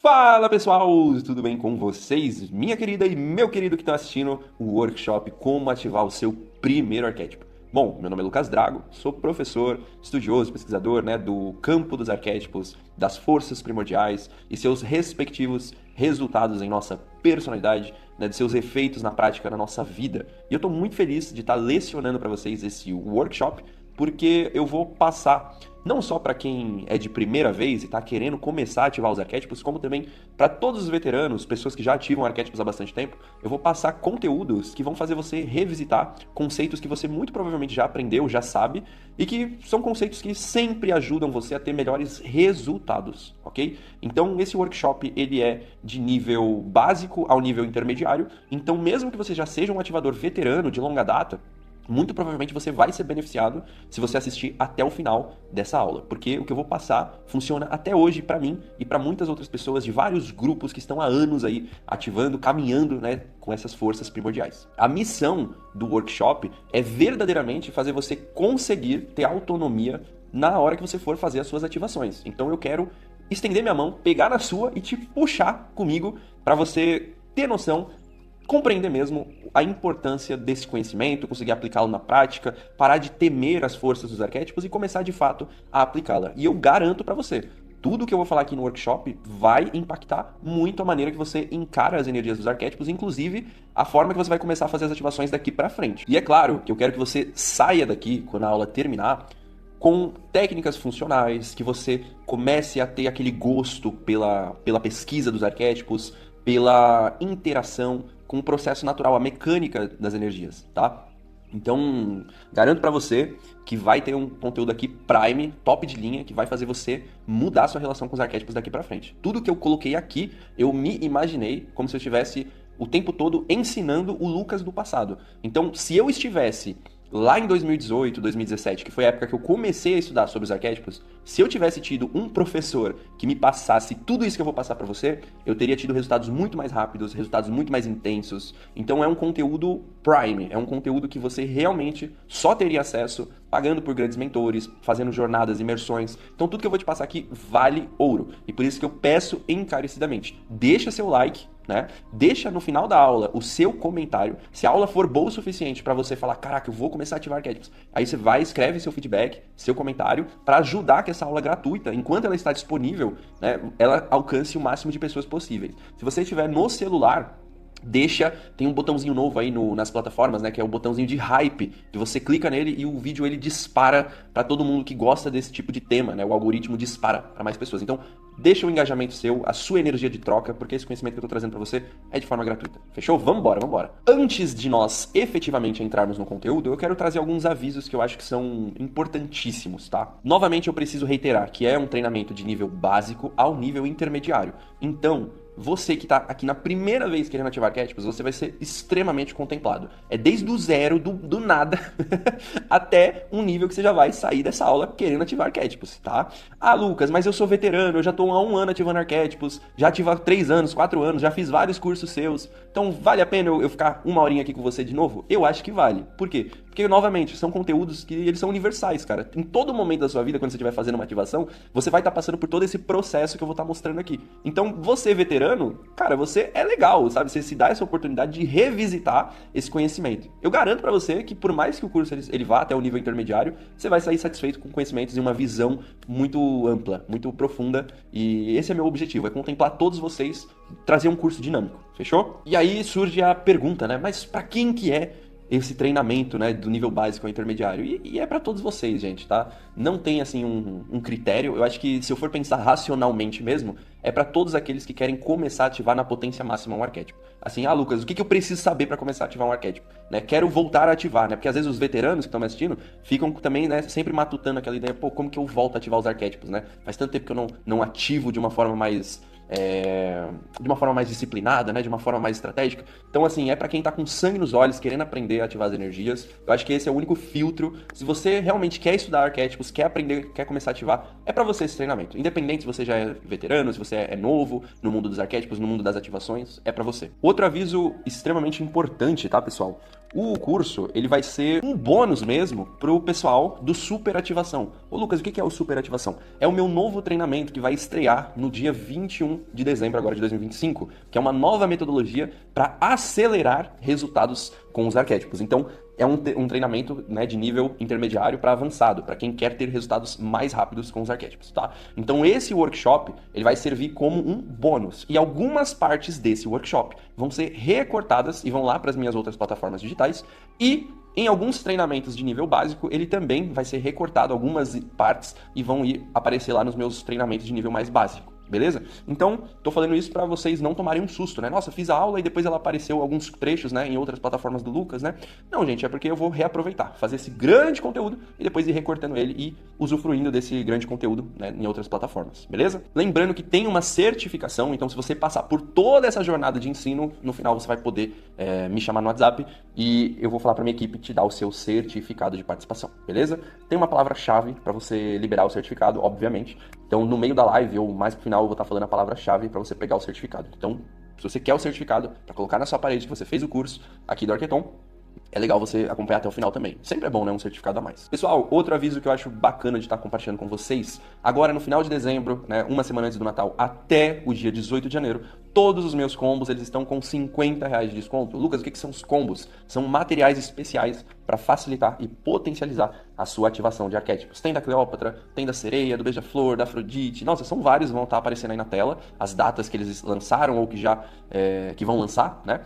Fala pessoal, tudo bem com vocês? Minha querida e meu querido que estão assistindo o workshop Como Ativar o Seu Primeiro Arquétipo. Bom, meu nome é Lucas Drago, sou professor, estudioso, pesquisador do campo dos arquétipos, das forças primordiais e seus respectivos resultados em nossa personalidade, de seus efeitos na prática na nossa vida. E eu estou muito feliz de estar lecionando para vocês esse workshop, porque eu vou passar não só para quem é de primeira vez e está querendo começar a ativar os arquétipos, como também para todos os veteranos, pessoas que já ativam arquétipos há bastante tempo. Eu vou passar conteúdos que vão fazer você revisitar conceitos que você muito provavelmente já aprendeu, já sabe, e que são conceitos que sempre ajudam você a ter melhores resultados, ok? Então, esse workshop, ele é de nível básico ao nível intermediário, então mesmo que você já seja um ativador veterano de longa data, muito provavelmente você vai ser beneficiado se você assistir até o final dessa aula, porque o que eu vou passar funciona até hoje para mim e para muitas outras pessoas de vários grupos que estão há anos aí ativando, caminhando, com essas forças primordiais. A missão do workshop é verdadeiramente fazer você conseguir ter autonomia na hora que você for fazer as suas ativações. Então eu quero estender minha mão, pegar na sua e te puxar comigo para você ter noção, compreender mesmo a importância desse conhecimento, conseguir aplicá-lo na prática, parar de temer as forças dos arquétipos e começar de fato a aplicá-la. E eu garanto para você, tudo que eu vou falar aqui no workshop vai impactar muito a maneira que você encara as energias dos arquétipos, inclusive a forma que você vai começar a fazer as ativações daqui para frente. E é claro que eu quero que você saia daqui, quando a aula terminar, com técnicas funcionais, que você comece a ter aquele gosto pela pesquisa dos arquétipos, pela interação com o processo natural, a mecânica das energias, tá? Então, garanto para você que vai ter um conteúdo aqui prime, top de linha, que vai fazer você mudar sua relação com os arquétipos daqui para frente. Tudo que eu coloquei aqui, eu me imaginei como se eu estivesse o tempo todo ensinando o Lucas do passado. Então, se eu estivesse lá em 2018, 2017, que foi a época que eu comecei a estudar sobre os arquétipos, se eu tivesse tido um professor que me passasse tudo isso que eu vou passar para você, eu teria tido resultados muito mais rápidos, resultados muito mais intensos. Então é um conteúdo prime, é um conteúdo que você realmente só teria acesso pagando por grandes mentores, fazendo jornadas, imersões. Então tudo que eu vou te passar aqui vale ouro. E por isso que eu peço encarecidamente, deixa seu like, Deixa no final da aula o seu comentário. Se a aula for boa o suficiente para você falar, caraca, eu vou começar a ativar arquétipos. Aí você vai, escreve seu feedback, seu comentário, para ajudar que essa aula gratuita, enquanto ela está disponível, ela alcance o máximo de pessoas possíveis. Se você estiver no celular, tem um botãozinho novo aí nas plataformas, que é o botãozinho de hype, que você clica nele e o vídeo ele dispara para todo mundo que gosta desse tipo de tema, O algoritmo dispara para mais pessoas. Então, deixa o engajamento seu, a sua energia de troca, porque esse conhecimento que eu tô trazendo para você é de forma gratuita. Fechou? Vambora, vambora. Antes de nós efetivamente entrarmos no conteúdo, eu quero trazer alguns avisos que eu acho que são importantíssimos, tá? Novamente, eu preciso reiterar que é um treinamento de nível básico ao nível intermediário. Então, você que está aqui na primeira vez querendo ativar arquétipos, você vai ser extremamente contemplado. É desde o zero, do nada, até um nível que você já vai sair dessa aula querendo ativar arquétipos, tá? Ah, Lucas, mas eu sou veterano, eu já estou há 1 ano ativando arquétipos, já ativo há 3 anos, 4 anos, já fiz vários cursos seus. Então, vale a pena eu ficar 1 horinha aqui com você de novo? Eu acho que vale. Por quê? Porque, novamente, são conteúdos que eles são universais, cara. Em todo momento da sua vida, quando você estiver fazendo uma ativação, você vai estar passando por todo esse processo que eu vou estar mostrando aqui. Então, você, veterano, cara, você é legal, sabe? Você se dá essa oportunidade de revisitar esse conhecimento. Eu garanto pra você que, por mais que o curso ele vá até o nível intermediário, você vai sair satisfeito com conhecimentos e uma visão muito ampla, muito profunda. E esse é meu objetivo, é contemplar todos vocês, trazer um curso dinâmico, fechou? E aí surge a pergunta, mas pra quem que é esse treinamento, do nível básico ao intermediário? E é para todos vocês, gente, tá? Não tem, assim, um critério. Eu acho que, se eu for pensar racionalmente mesmo, é para todos aqueles que querem começar a ativar na potência máxima um arquétipo. Assim, Lucas, o que eu preciso saber para começar a ativar um arquétipo? Quero voltar a ativar, Porque às vezes os veteranos que estão me assistindo ficam também, sempre matutando aquela ideia, pô, como que eu volto a ativar os arquétipos, Faz tanto tempo que eu não ativo de uma forma mais disciplinada, de uma forma mais estratégica. Então, assim, é para quem tá com sangue nos olhos, querendo aprender a ativar as energias. Eu acho que esse é o único filtro. Se você realmente quer estudar arquétipos, quer aprender, quer começar a ativar, é para você esse treinamento. Independente se você já é veterano, se você é novo no mundo dos arquétipos, no mundo das ativações, é para você. Outro aviso extremamente importante, tá, pessoal? O curso, ele vai ser um bônus mesmo pro pessoal do Superativação. Ô Lucas, o que é o Superativação? É o meu novo treinamento que vai estrear no dia 21 de dezembro agora de 2025, que é uma nova metodologia para acelerar resultados com os arquétipos. Então, é um treinamento, né, de nível intermediário para avançado, para quem quer ter resultados mais rápidos com os arquétipos, tá? Então esse workshop, ele vai servir como um bônus. E algumas partes desse workshop vão ser recortadas e vão lá para as minhas outras plataformas digitais. E em alguns treinamentos de nível básico, ele também vai ser recortado algumas partes e vão aparecer lá nos meus treinamentos de nível mais básico. Beleza? Então, tô falando isso para vocês não tomarem um susto, né? Nossa, fiz a aula e depois ela apareceu alguns trechos, né, em outras plataformas do Lucas, né? Não, gente, é porque eu vou reaproveitar, fazer esse grande conteúdo e depois ir recortando ele e usufruindo desse grande conteúdo, né, em outras plataformas, beleza? Lembrando que tem uma certificação, então se você passar por toda essa jornada de ensino, no final você vai poder me chamar no WhatsApp e eu vou falar para minha equipe te dar o seu certificado de participação, beleza? Tem uma palavra-chave para você liberar o certificado, obviamente. Então, no meio da live ou mais pro final, eu vou estar falando a palavra-chave para você pegar o certificado. Então, se você quer o certificado para colocar na sua parede que você fez o curso aqui do Arqueton, é legal você acompanhar até o final também. Sempre é bom, né? Um certificado a mais. Pessoal, outro aviso que eu acho bacana de estar compartilhando com vocês. Agora, no final de dezembro, né? Uma semana antes do Natal, até o dia 18 de janeiro, todos os meus combos, eles estão com R$50 de desconto. Lucas, o que são os combos? São materiais especiais para facilitar e potencializar a sua ativação de arquétipos. Tem da Cleópatra, tem da Sereia, do Beija-Flor, da Afrodite. Nossa, são vários, vão estar aparecendo aí na tela. As datas que eles lançaram ou que já que vão lançar, né?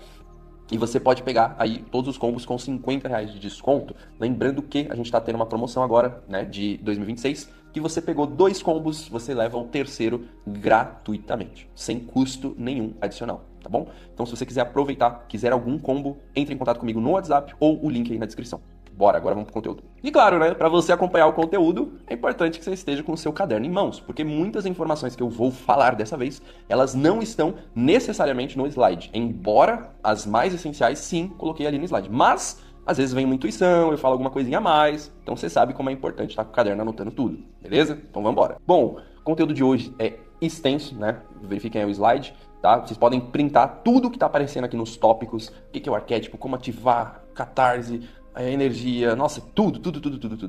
E você pode pegar aí todos os combos com R$50 de desconto. Lembrando que a gente está tendo uma promoção agora, né, de 2026, que você pegou 2 combos, você leva o terceiro gratuitamente, sem custo nenhum adicional, tá bom? Então, se você quiser aproveitar, quiser algum combo, entre em contato comigo no WhatsApp ou o link aí na descrição. Bora, agora vamos pro conteúdo. E claro, né, para você acompanhar o conteúdo, é importante que você esteja com o seu caderno em mãos, porque muitas informações que eu vou falar dessa vez, elas não estão necessariamente no slide. Embora as mais essenciais, sim, coloquei ali no slide. Mas, às vezes vem uma intuição, eu falo alguma coisinha a mais, então você sabe como é importante estar com o caderno anotando tudo, beleza? Então vamos embora. Bom, o conteúdo de hoje é extenso, né? Verifiquem aí o slide, tá? Vocês podem printar tudo que tá aparecendo aqui nos tópicos, o que é o arquétipo, como ativar, catarse, a energia, nossa, tudo,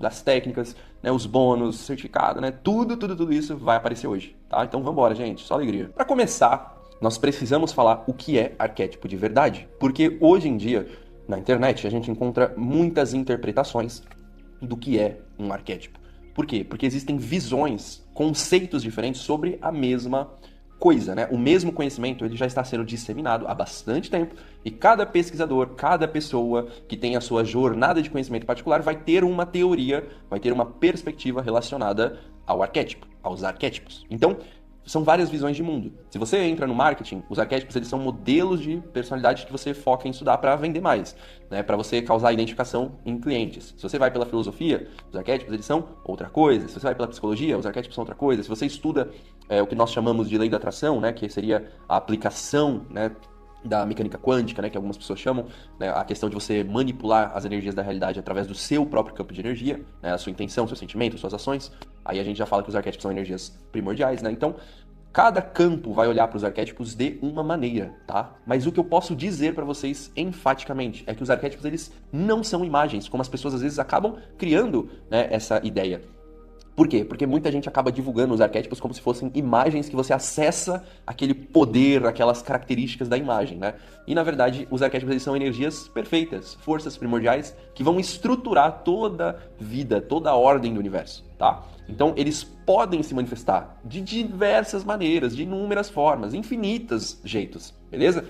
as técnicas, né, os bônus, certificado, né, tudo isso vai aparecer hoje, tá? Então vambora, gente, só alegria. Para começar, nós precisamos falar o que é arquétipo de verdade, porque hoje em dia, na internet, a gente encontra muitas interpretações do que é um arquétipo. Por quê? Porque existem visões, conceitos diferentes sobre a mesma coisa, né? O mesmo conhecimento ele já está sendo disseminado há bastante tempo e cada pesquisador, cada pessoa que tem a sua jornada de conhecimento particular vai ter uma teoria, vai ter uma perspectiva relacionada ao arquétipo, aos arquétipos. Então, são várias visões de mundo. Se você entra no marketing, os arquétipos eles são modelos de personalidade que você foca em estudar para vender mais, né? Para você causar identificação em clientes. Se você vai pela filosofia, os arquétipos eles são outra coisa. Se você vai pela psicologia, os arquétipos são outra coisa. Se você estuda o que nós chamamos de lei da atração, né? Que seria a aplicação, né, da mecânica quântica, né, que algumas pessoas chamam, né, a questão de você manipular as energias da realidade através do seu próprio campo de energia, né, a sua intenção, seu sentimento, suas ações. Aí a gente já fala que os arquétipos são energias primordiais, né? Então, cada campo vai olhar para os arquétipos de uma maneira, tá? Mas o que eu posso dizer para vocês enfaticamente é que os arquétipos eles não são imagens, como as pessoas às vezes acabam criando, né, essa ideia. Por quê? Porque muita gente acaba divulgando os arquétipos como se fossem imagens que você acessa aquele poder, aquelas características da imagem, né? E na verdade, os arquétipos eles são energias perfeitas, forças primordiais que vão estruturar toda a vida, toda a ordem do universo, tá? Então, eles podem se manifestar de diversas maneiras, de inúmeras formas, infinitos jeitos, beleza?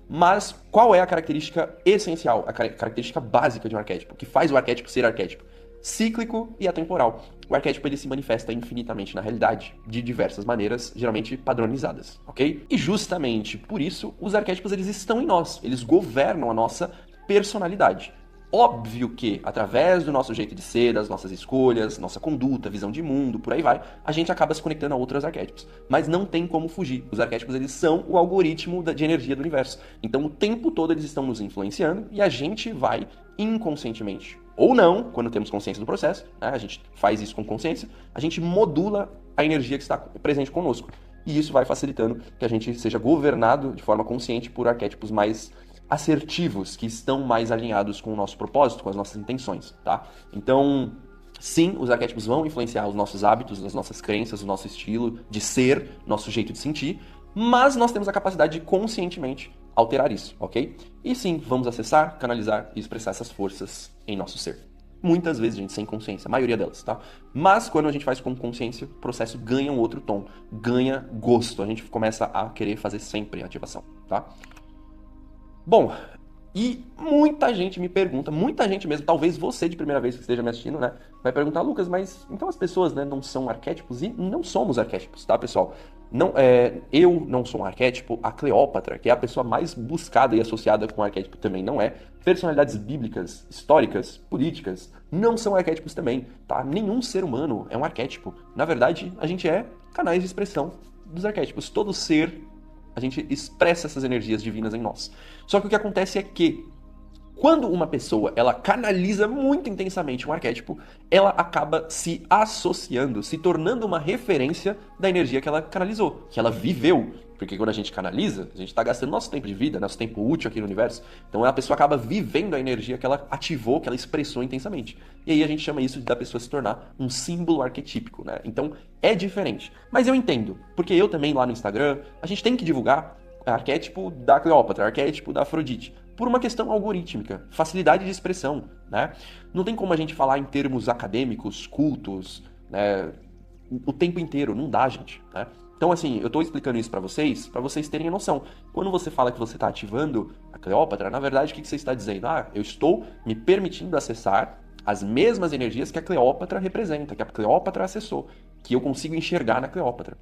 Mas qual é a característica essencial, a característica básica de um arquétipo, que faz o arquétipo ser arquétipo? Cíclico e atemporal. O arquétipo ele se manifesta infinitamente na realidade, de diversas maneiras, geralmente padronizadas, ok? E justamente por isso, os arquétipos eles estão em nós, eles governam a nossa personalidade. Óbvio que, através do nosso jeito de ser, das nossas escolhas, nossa conduta, visão de mundo, por aí vai, a gente acaba se conectando a outros arquétipos. Mas não tem como fugir. Os arquétipos, eles são o algoritmo de energia do universo. Então, o tempo todo eles estão nos influenciando e a gente vai inconscientemente, ou não, quando temos consciência do processo, né, a gente faz isso com consciência, a gente modula a energia que está presente conosco. E isso vai facilitando que a gente seja governado de forma consciente por arquétipos mais assertivos, que estão mais alinhados com o nosso propósito, com as nossas intenções, tá? Então, sim, os arquétipos vão influenciar os nossos hábitos, as nossas crenças, o nosso estilo de ser, nosso jeito de sentir, mas nós temos a capacidade de conscientemente alterar isso, ok? E sim, vamos acessar, canalizar e expressar essas forças em nosso ser. Muitas vezes, gente, sem consciência, a maioria delas, tá? Mas quando a gente faz com consciência, o processo ganha um outro tom, ganha gosto, a gente começa a querer fazer sempre a ativação, tá? Bom, e muita gente me pergunta, muita gente mesmo, talvez você de primeira vez que esteja me assistindo, né, vai perguntar, Lucas, mas então as pessoas, né, não são arquétipos? E não somos arquétipos, tá, pessoal? Não, eu não sou um arquétipo, a Cleópatra, que é a pessoa mais buscada e associada com o arquétipo, também não é. Personalidades bíblicas, históricas, políticas, não são arquétipos também, tá? Nenhum ser humano é um arquétipo. Na verdade, a gente é canais de expressão dos arquétipos. Todo ser, a gente expressa essas energias divinas em nós. Só que o que acontece é que quando uma pessoa ela canaliza muito intensamente um arquétipo, ela acaba se associando, se tornando uma referência da energia que ela canalizou, que ela viveu. Porque quando a gente canaliza, a gente está gastando nosso tempo de vida, nosso tempo útil aqui no universo. Então a pessoa acaba vivendo a energia que ela ativou, que ela expressou intensamente. E aí a gente chama isso da pessoa se tornar um símbolo arquetípico, né? Então é diferente. Mas eu entendo, porque eu também lá no Instagram, a gente tem que divulgar arquétipo da Cleópatra, arquétipo da Afrodite, por uma questão algorítmica, facilidade de expressão, né? Não tem como a gente falar em termos acadêmicos, cultos, né, o tempo inteiro, não dá, gente, né? Então, assim, eu tô explicando isso pra vocês terem a noção. Quando você fala que você tá ativando a Cleópatra, na verdade, o que você está dizendo? Ah, eu estou me permitindo acessar as mesmas energias que a Cleópatra representa, que a Cleópatra acessou, que eu consigo enxergar na Cleópatra.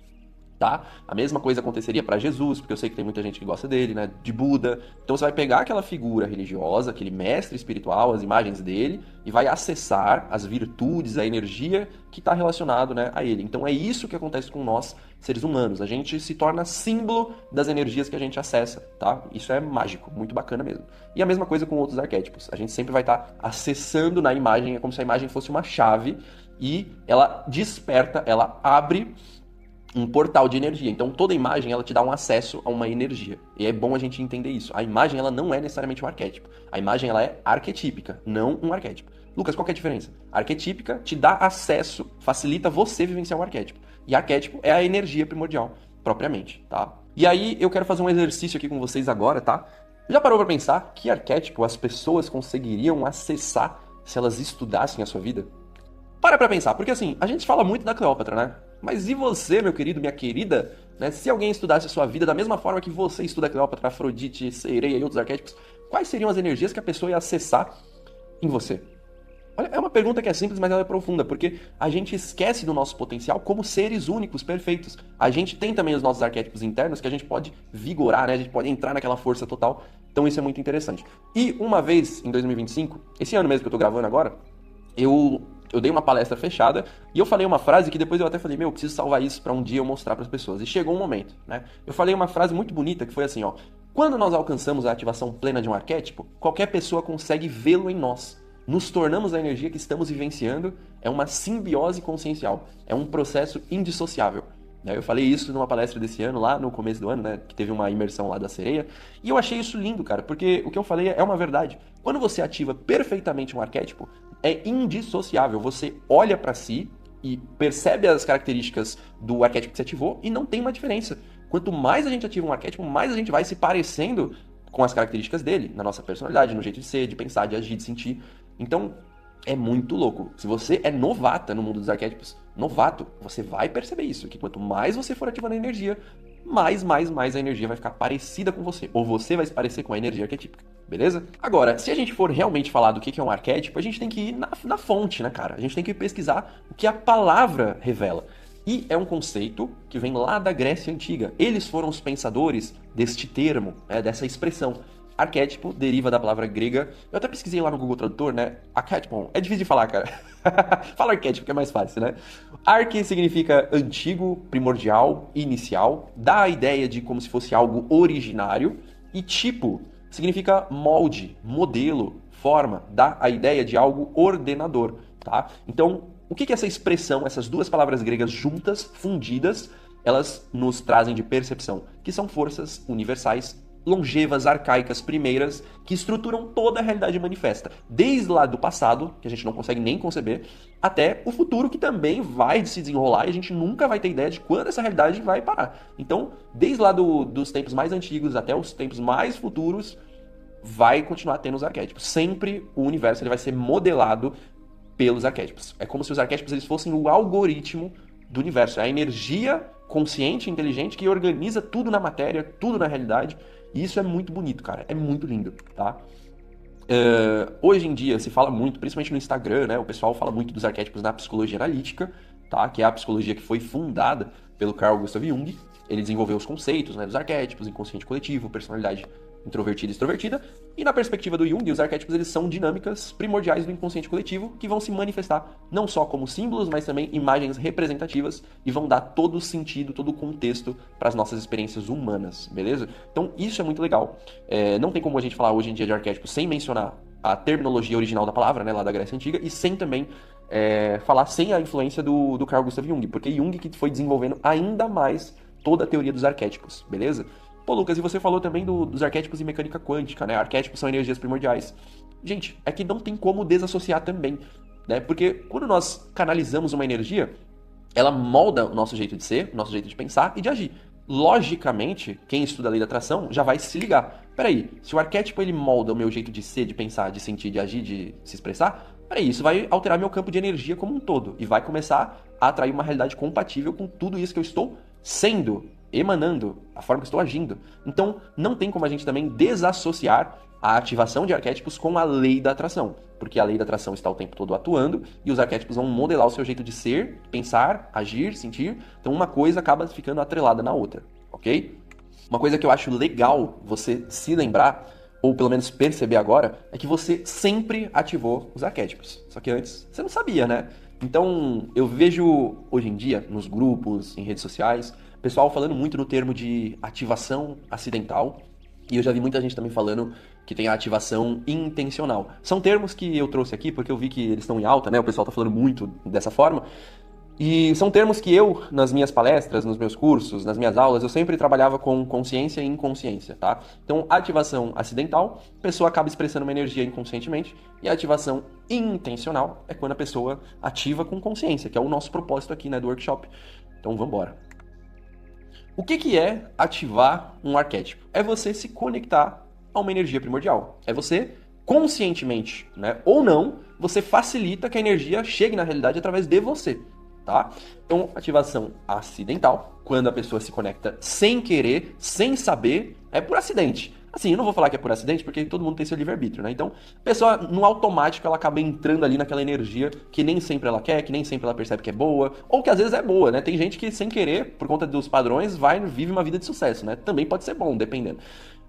Tá? A mesma coisa aconteceria para Jesus, porque eu sei que tem muita gente que gosta dele, né? De Buda. Então você vai pegar aquela figura religiosa, aquele mestre espiritual, as imagens dele, e vai acessar as virtudes, a energia que está relacionado, né, a ele. Então é isso que acontece com nós, seres humanos. A gente se torna símbolo das energias que a gente acessa, tá? Isso é mágico, muito bacana mesmo. E a mesma coisa com outros arquétipos. A gente sempre vai estar acessando na imagem, é como se a imagem fosse uma chave, e ela desperta, ela abre um portal de energia. Então toda imagem ela te dá um acesso a uma energia. E é bom a gente entender isso. A imagem ela não é necessariamente um arquétipo. A imagem ela é arquetípica, não um arquétipo. Lucas, qual que é a diferença? Arquetípica te dá acesso, facilita você vivenciar um arquétipo. E arquétipo é a energia primordial, propriamente, tá? E aí eu quero fazer um exercício aqui com vocês agora, tá? Já parou para pensar que arquétipo as pessoas conseguiriam acessar se elas estudassem a sua vida? Para pra pensar, porque assim, a gente fala muito da Cleópatra, né? Mas e você, meu querido, minha querida, né? Se alguém estudasse a sua vida da mesma forma que você estuda a Cleópatra, Afrodite, Sereia e outros arquétipos, quais seriam as energias que a pessoa ia acessar em você? Olha, é uma pergunta que é simples, mas ela é profunda, porque a gente esquece do nosso potencial como seres únicos, perfeitos. A gente tem também os nossos arquétipos internos que a gente pode vigorar, né? A gente pode entrar naquela força total. Então isso é muito interessante. E uma vez, em 2025, esse ano mesmo que eu tô gravando agora, eu dei uma palestra fechada e eu falei uma frase que depois eu até falei, meu, eu preciso salvar isso para um dia eu mostrar para as pessoas. E chegou um momento, né? Eu falei uma frase muito bonita que foi assim, ó: quando nós alcançamos a ativação plena de um arquétipo, qualquer pessoa consegue vê-lo em nós. Nos tornamos a energia que estamos vivenciando, é uma simbiose consciencial, é um processo indissociável. Eu falei isso numa palestra desse ano, lá no começo do ano, né, que teve uma imersão lá da Sereia, e eu achei isso lindo, cara, porque o que eu falei é uma verdade. Quando você ativa perfeitamente um arquétipo, é indissociável. Você olha pra si e percebe as características do arquétipo que você ativou e não tem uma diferença. Quanto mais a gente ativa um arquétipo, mais a gente vai se parecendo com as características dele, na nossa personalidade, no jeito de ser, de pensar, de agir, de sentir. Então, é muito louco. Se você é novata no mundo dos arquétipos, novato, você vai perceber isso, que quanto mais você for ativando a energia, mais a energia vai ficar parecida com você, ou você vai se parecer com a energia arquetípica, beleza? Agora, se a gente for realmente falar do que é um arquétipo, a gente tem que ir na fonte, né, cara? A gente tem que pesquisar o que a palavra revela. E é um conceito que vem lá da Grécia Antiga. Eles foram os pensadores deste termo, dessa expressão. Arquétipo deriva da palavra grega. Eu até pesquisei lá no Google Tradutor, né? Arquétipo. É difícil de falar, cara. Fala arquétipo, que é mais fácil, né? Arque significa antigo, primordial, inicial. Dá a ideia de como se fosse algo originário. E tipo significa molde, modelo, forma. Dá a ideia de algo ordenador, tá? Então, o que é essa expressão, essas duas palavras gregas juntas, fundidas, elas nos trazem de percepção? Que são forças universais longevas, arcaicas, primeiras, que estruturam toda a realidade manifesta. Desde lá do passado, que a gente não consegue nem conceber, até o futuro, que também vai se desenrolar e a gente nunca vai ter ideia de quando essa realidade vai parar. Então, desde lá dos tempos mais antigos até os tempos mais futuros, vai continuar tendo os arquétipos. Sempre o universo ele vai ser modelado pelos arquétipos. É como se os arquétipos eles fossem o algoritmo do universo. É a energia consciente, inteligente, que organiza tudo na matéria, tudo na realidade. E isso é muito bonito, cara. É muito lindo, tá? Hoje em dia se fala muito, principalmente no Instagram, né? O pessoal fala muito dos arquétipos na psicologia analítica, tá? Que é a psicologia que foi fundada pelo Carl Gustav Jung. Ele desenvolveu os conceitos, né, dos arquétipos, inconsciente coletivo, personalidade introvertida e extrovertida. E na perspectiva do Jung, os arquétipos eles são dinâmicas primordiais do inconsciente coletivo que vão se manifestar não só como símbolos, mas também imagens representativas e vão dar todo o sentido, todo o contexto para as nossas experiências humanas, beleza? Então isso é muito legal. Não tem como a gente falar hoje em dia de arquétipos sem mencionar a terminologia original da palavra, né, lá da Grécia Antiga, e sem também falar sem a influência do Carl Gustav Jung, porque Jung que foi desenvolvendo ainda mais toda a teoria dos arquétipos, beleza? Pô, Lucas, e você falou também dos arquétipos em mecânica quântica, né? Arquétipos são energias primordiais. Gente, é que não tem como desassociar também, né? Porque quando nós canalizamos uma energia, ela molda o nosso jeito de ser, o nosso jeito de pensar e de agir. Logicamente, quem estuda a lei da atração já vai se ligar. Peraí, se o arquétipo ele molda o meu jeito de ser, de pensar, de sentir, de agir, de se expressar, peraí, isso vai alterar meu campo de energia como um todo e vai começar a atrair uma realidade compatível com tudo isso que eu estou sendo, emanando, a forma que estou agindo. Então, não tem como a gente também desassociar a ativação de arquétipos com a lei da atração, porque a lei da atração está o tempo todo atuando e os arquétipos vão modelar o seu jeito de ser, pensar, agir, sentir. Então, uma coisa acaba ficando atrelada na outra, ok? Uma coisa que eu acho legal você se lembrar, ou pelo menos perceber agora, é que você sempre ativou os arquétipos. Só que antes você não sabia, né? Então, eu vejo hoje em dia, nos grupos, em redes sociais, pessoal falando muito no termo de ativação acidental. E eu já vi muita gente também falando que tem a ativação intencional. São termos que eu trouxe aqui porque eu vi que eles estão em alta, né? O pessoal tá falando muito dessa forma. E são termos que eu, nas minhas palestras, nos meus cursos, nas minhas aulas, eu sempre trabalhava com consciência e inconsciência, tá? Então, ativação acidental, a pessoa acaba expressando uma energia inconscientemente, e a ativação intencional é quando a pessoa ativa com consciência, que é o nosso propósito aqui, né, do workshop. Então, vamos embora. O que é ativar um arquétipo? É você se conectar a uma energia primordial. É você, conscientemente, né, ou não, você facilita que a energia chegue na realidade através de você. Tá? Então, ativação acidental, quando a pessoa se conecta sem querer, sem saber, é por acidente. Assim, eu não vou falar que é por acidente, porque todo mundo tem seu livre-arbítrio, né? Então, a pessoa, no automático, ela acaba entrando ali naquela energia que nem sempre ela quer, que nem sempre ela percebe que é boa, ou que às vezes é boa, né? Tem gente que, sem querer, por conta dos padrões, vive uma vida de sucesso, né? Também pode ser bom, dependendo.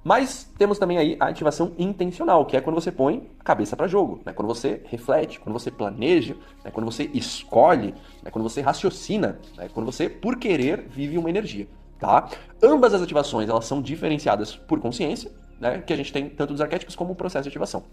Mas temos também aí a ativação intencional, que é quando você põe a cabeça para jogo, né? Quando você reflete, quando você planeja, né? Quando você escolhe, né? Quando você raciocina, né? Quando você, por querer, vive uma energia, tá? Ambas as ativações, elas são diferenciadas por consciência, né? Que a gente tem tanto dos arquétipos como o processo de ativação.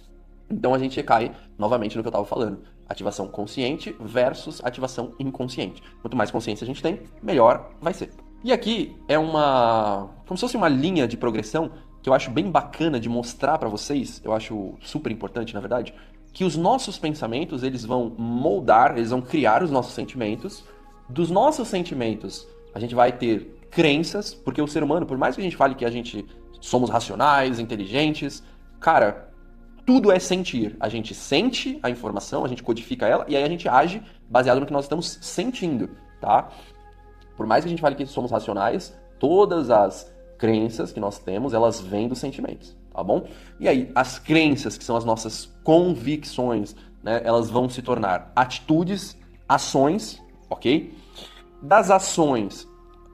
Então a gente recai novamente no que eu estava falando. Ativação consciente versus ativação inconsciente. Quanto mais consciência a gente tem, melhor vai ser. E aqui é como se fosse uma linha de progressão que eu acho bem bacana de mostrar para vocês, eu acho super importante, na verdade, que os nossos pensamentos, eles vão moldar, eles vão criar os nossos sentimentos. Dos nossos sentimentos, a gente vai ter crenças, porque o ser humano, por mais que a gente fale que a gente somos racionais, inteligentes, cara, tudo é sentir. A gente sente a informação, a gente codifica ela, e aí a gente age baseado no que nós estamos sentindo, tá? Por mais que a gente fale que somos racionais, todas as crenças que nós temos, elas vêm dos sentimentos, tá bom? E aí, as crenças, que são as nossas convicções, né, elas vão se tornar atitudes, ações, ok? Das ações,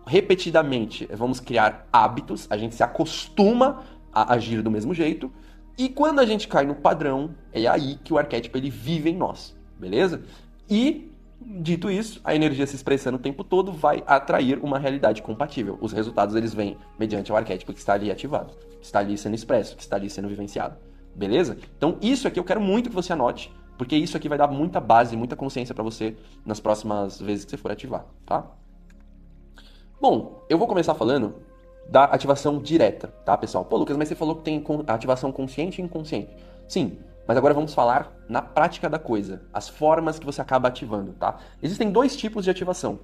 repetidamente, vamos criar hábitos, a gente se acostuma a agir do mesmo jeito, e quando a gente cai no padrão, é aí que o arquétipo ele vive em nós, beleza? E dito isso, a energia se expressando o tempo todo vai atrair uma realidade compatível. Os resultados eles vêm mediante o arquétipo que está ali ativado, que está ali sendo expresso, que está ali sendo vivenciado. Beleza? Então isso aqui eu quero muito que você anote, porque isso aqui vai dar muita base, muita consciência para você nas próximas vezes que você for ativar, tá? Bom, eu vou começar falando da ativação direta, tá, pessoal? Pô, Lucas, mas você falou que tem ativação consciente e inconsciente. Sim, mas agora vamos falar na prática da coisa, as formas que você acaba ativando, tá? Existem dois tipos de ativação,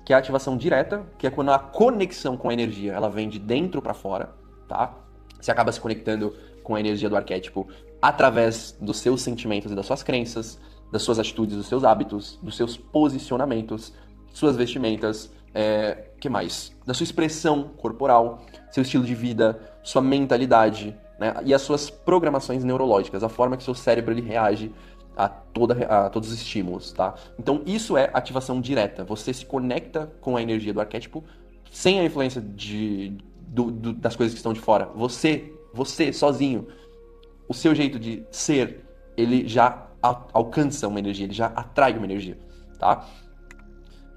que é a ativação direta, que é quando a conexão com a energia, ela vem de dentro para fora, tá? Você acaba se conectando com a energia do arquétipo através dos seus sentimentos e das suas crenças, das suas atitudes, dos seus hábitos, dos seus posicionamentos, suas vestimentas, que mais? Da sua expressão corporal, seu estilo de vida, sua mentalidade, né? E as suas programações neurológicas, a forma que seu cérebro ele reage a todos os estímulos, tá? Então isso é ativação direta. Você se conecta com a energia do arquétipo sem a influência das coisas que estão de fora. Você sozinho, o seu jeito de ser, ele já alcança uma energia, ele já atrai uma energia, tá?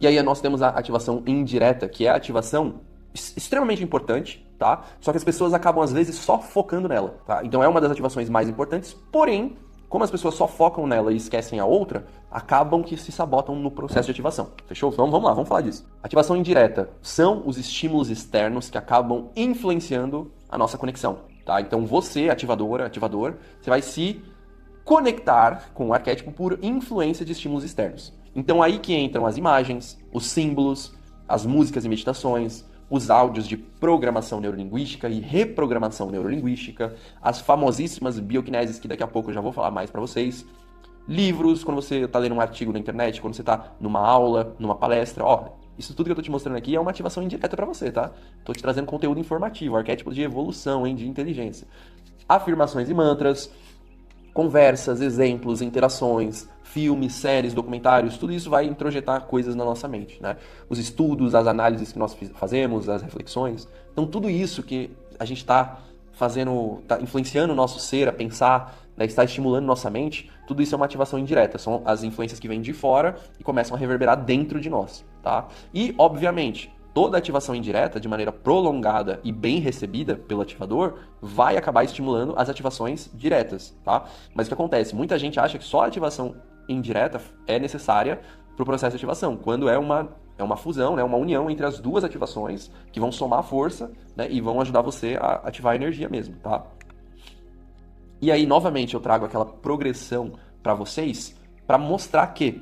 E aí nós temos a ativação indireta, que é a ativação extremamente importante, tá? Só que as pessoas acabam, às vezes, só focando nela, tá? Então é uma das ativações mais importantes, porém, como as pessoas só focam nela e esquecem a outra, acabam que se sabotam no processo de ativação. Fechou? Então vamos lá, vamos falar disso. Ativação indireta são os estímulos externos que acabam influenciando a nossa conexão, tá? Então você, ativadora, ativador, você vai se conectar com o arquétipo por influência de estímulos externos. Então aí que entram as imagens, os símbolos, as músicas e meditações, os áudios de programação neurolinguística e reprogramação neurolinguística, as famosíssimas bioquineses, que daqui a pouco eu já vou falar mais para vocês, livros, quando você está lendo um artigo na internet, quando você está numa aula, numa palestra, ó, isso tudo que eu tô te mostrando aqui é uma ativação indireta para você, tá? Tô te trazendo conteúdo informativo, arquétipos de evolução, hein, de inteligência. Afirmações e mantras, conversas, exemplos, interações, filmes, séries, documentários, tudo isso vai introjetar coisas na nossa mente, né? Os estudos, as análises que nós fazemos, as reflexões. Então, tudo isso que a gente está fazendo, está influenciando o nosso ser a pensar, né, está estimulando nossa mente, tudo isso é uma ativação indireta. São as influências que vêm de fora e começam a reverberar dentro de nós, tá? E, obviamente, toda ativação indireta, de maneira prolongada e bem recebida pelo ativador, vai acabar estimulando as ativações diretas, tá? Mas o que acontece? Muita gente acha que só a ativação indireta é necessária para o processo de ativação, quando é uma fusão, né, uma união entre as duas ativações que vão somar força, né, e vão ajudar você a ativar a energia mesmo, tá? E aí, novamente, eu trago aquela progressão para vocês para mostrar que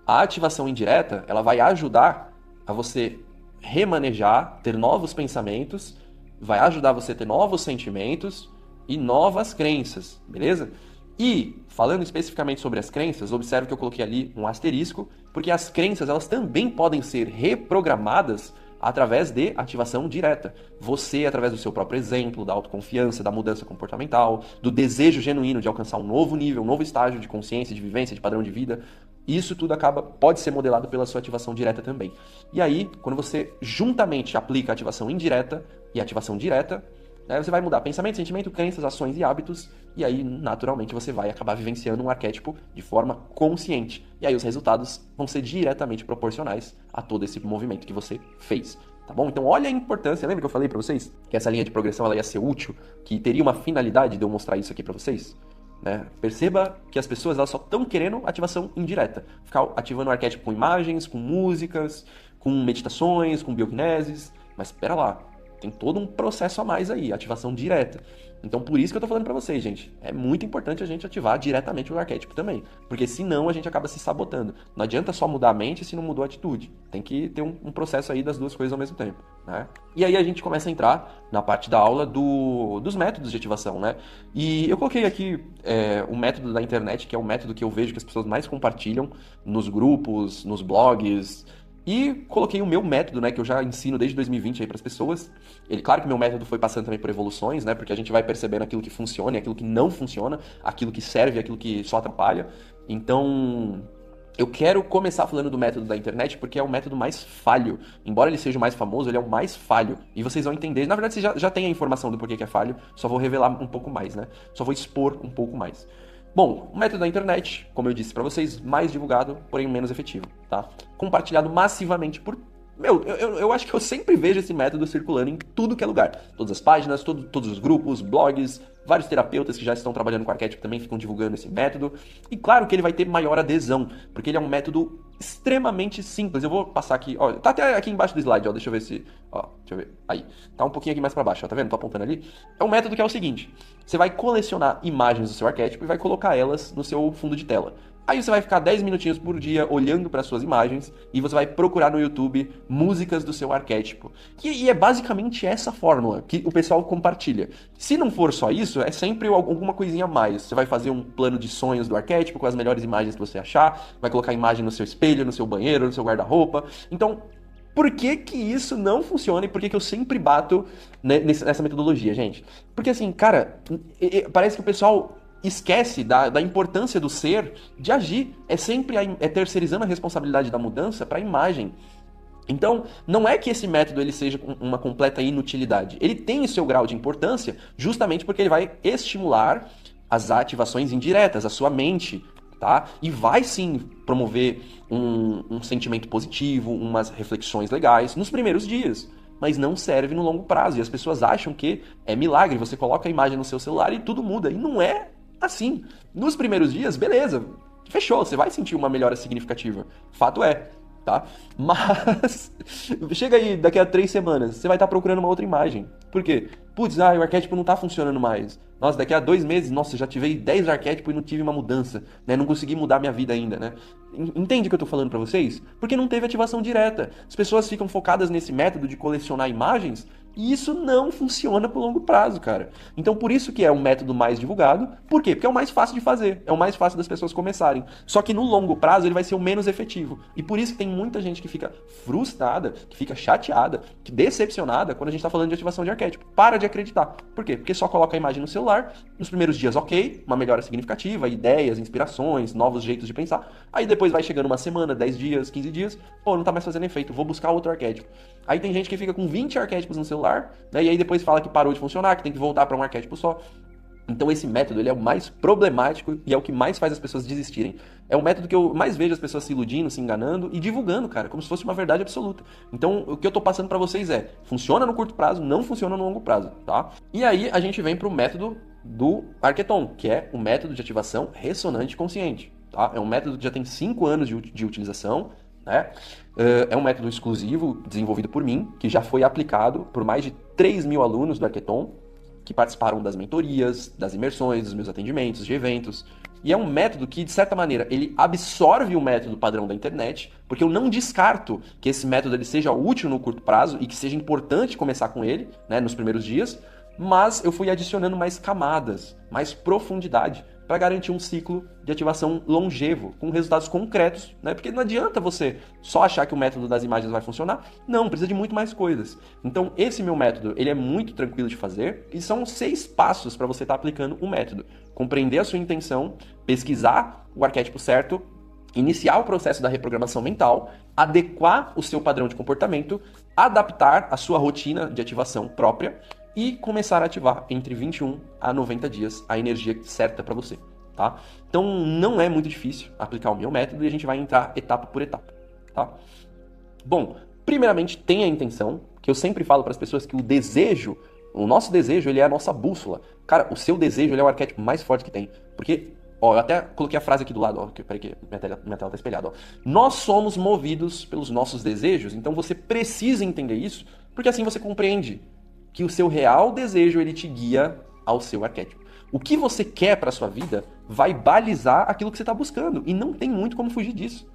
a ativação indireta, ela vai ajudar a você remanejar, ter novos pensamentos, vai ajudar você a ter novos sentimentos e novas crenças, beleza? E, falando especificamente sobre as crenças, observe que eu coloquei ali um asterisco, porque as crenças, elas também podem ser reprogramadas através de ativação direta. Você, através do seu próprio exemplo, da autoconfiança, da mudança comportamental, do desejo genuíno de alcançar um novo nível, um novo estágio de consciência, de vivência, de padrão de vida, isso tudo pode ser modelado pela sua ativação direta também. E aí, quando você juntamente aplica a ativação indireta e a ativação direta, né, você vai mudar pensamento, sentimento, crenças, ações e hábitos, e aí, naturalmente, você vai acabar vivenciando um arquétipo de forma consciente. E aí os resultados vão ser diretamente proporcionais a todo esse movimento que você fez. Tá bom? Então olha a importância, lembra que eu falei para vocês que essa linha de progressão ela ia ser útil, que teria uma finalidade de eu mostrar isso aqui para vocês? Né? Perceba que as pessoas elas só estão querendo ativação indireta. Ficar ativando o arquétipo com imagens, com músicas, com meditações, com bioquineses. Mas espera lá, tem todo um processo a mais aí, ativação direta. Então por isso que eu tô falando pra vocês, gente. É muito importante a gente ativar diretamente o arquétipo também. Porque senão a gente acaba se sabotando. Não adianta só mudar a mente se não mudou a atitude. Tem que ter um processo aí das duas coisas ao mesmo tempo, né? E aí a gente começa a entrar na parte da aula dos métodos de ativação, né? E eu coloquei aqui o método da internet, que é o método que eu vejo que as pessoas mais compartilham nos grupos, nos blogs. E coloquei o meu método, né, que eu já ensino desde 2020 aí para as pessoas. Claro que meu método foi passando também por evoluções, né, porque a gente vai percebendo aquilo que funciona e aquilo que não funciona, aquilo que serve e aquilo que só atrapalha. Então, eu quero começar falando do método da internet porque é o método mais falho. Embora ele seja o mais famoso, ele é o mais falho. E vocês vão entender. Na verdade, vocês já têm a informação do porquê que é falho, só vou revelar um pouco mais, né? Só vou expor um pouco mais. Bom, o método da internet, como eu disse para vocês, mais divulgado, porém menos efetivo, tá? Compartilhado massivamente por eu acho que eu sempre vejo esse método circulando em tudo que é lugar. Todas as páginas, todos os grupos, blogs, vários terapeutas que já estão trabalhando com arquétipo também ficam divulgando esse método. E claro que ele vai ter maior adesão, porque ele é um método extremamente simples. Eu vou passar aqui, ó, tá até aqui embaixo do slide, ó, deixa eu ver se, ó, deixa eu ver, aí, tá um pouquinho aqui mais pra baixo, ó, tá vendo? Tô apontando ali. É um método que é o seguinte, você vai colecionar imagens do seu arquétipo e vai colocar elas no seu fundo de tela. Aí você vai ficar 10 minutinhos por dia olhando para suas imagens e você vai procurar no YouTube músicas do seu arquétipo. E é basicamente essa fórmula que o pessoal compartilha. Se não for só isso, é sempre alguma coisinha a mais. Você vai fazer um plano de sonhos do arquétipo com as melhores imagens que você achar, vai colocar imagem no seu espelho, no seu banheiro, no seu guarda-roupa. Então, por que que isso não funciona e por que que eu sempre bato nessa metodologia, gente? Porque assim, cara, parece que o pessoal esquece da importância do ser de agir. É sempre terceirizando a responsabilidade da mudança para a imagem. Então, não é que esse método ele seja uma completa inutilidade. Ele tem o seu grau de importância justamente porque ele vai estimular as ativações indiretas, a sua mente, tá? E vai sim promover um sentimento positivo, umas reflexões legais nos primeiros dias. Mas não serve no longo prazo. E as pessoas acham que é milagre. Você coloca a imagem no seu celular e tudo muda. E não é assim. Nos primeiros dias, beleza. Fechou, você vai sentir uma melhora significativa. Fato é, tá? Mas chega aí, daqui a 3 semanas, você vai estar procurando uma outra imagem. Por quê? Putz, o arquétipo não tá funcionando mais. Nossa, daqui a 2 meses, nossa, já tive 10 arquétipos e não tive uma mudança, né? Não consegui mudar minha vida ainda, né? Entende o que eu tô falando pra vocês? Porque não teve ativação direta. As pessoas ficam focadas nesse método de colecionar imagens e isso não funciona por longo prazo, cara. Então por isso que é um método mais divulgado. Por quê? Porque é o mais fácil de fazer. É o mais fácil das pessoas começarem. Só que no longo prazo ele vai ser o menos efetivo. E por isso que tem muita gente que fica frustrada, que fica chateada, que decepcionada quando a gente tá falando de ativação de arquétipo. Para de acreditar. Por quê? Porque só coloca a imagem no celular. Nos primeiros dias, ok, uma melhora significativa, ideias, inspirações, novos jeitos de pensar. Aí depois vai chegando uma semana, 10 dias, 15 dias. Pô, não tá mais fazendo efeito, vou buscar outro arquétipo. Aí tem gente que fica com 20 arquétipos no celular, né? E aí depois fala que parou de funcionar, que tem que voltar para um arquétipo só. Então esse método ele é o mais problemático e é o que mais faz as pessoas desistirem. É o método que eu mais vejo as pessoas se iludindo, se enganando e divulgando, cara, como se fosse uma verdade absoluta. Então o que eu tô passando para vocês é, funciona no curto prazo, não funciona no longo prazo, tá? E aí a gente vem pro método do Arqueton, que é o método de ativação ressonante consciente, tá? É um método que já tem 5 anos de utilização, né? É um método exclusivo desenvolvido por mim, que já foi aplicado por mais de 3 mil alunos do Arqueton, que participaram das mentorias, das imersões, dos meus atendimentos, de eventos. E é um método que, de certa maneira, ele absorve o método padrão da internet, porque eu não descarto que esse método ele seja útil no curto prazo e que seja importante começar com ele, né, nos primeiros dias, mas eu fui adicionando mais camadas, mais profundidade, para garantir um ciclo de ativação longevo, com resultados concretos, né? Porque não adianta você só achar que o método das imagens vai funcionar, não, precisa de muito mais coisas. Então, esse meu método, ele é muito tranquilo de fazer, e são 6 passos para você estar aplicando o método. Compreender a sua intenção, pesquisar o arquétipo certo, iniciar o processo da reprogramação mental, adequar o seu padrão de comportamento, adaptar a sua rotina de ativação própria, e começar a ativar entre 21 a 90 dias a energia certa para você, tá? Então não é muito difícil aplicar o meu método e a gente vai entrar etapa por etapa, tá? Bom, primeiramente tenha a intenção, que eu sempre falo para as pessoas que o nosso desejo, ele é a nossa bússola. Cara, o seu desejo, ele é o arquétipo mais forte que tem, porque ó, eu até coloquei a frase aqui do lado, ó, peraí que minha tela tá espelhada, ó. Nós somos movidos pelos nossos desejos, então você precisa entender isso, porque assim você compreende que o seu real desejo ele te guia ao seu arquétipo. O que você quer para sua vida vai balizar aquilo que você está buscando e não tem muito como fugir disso,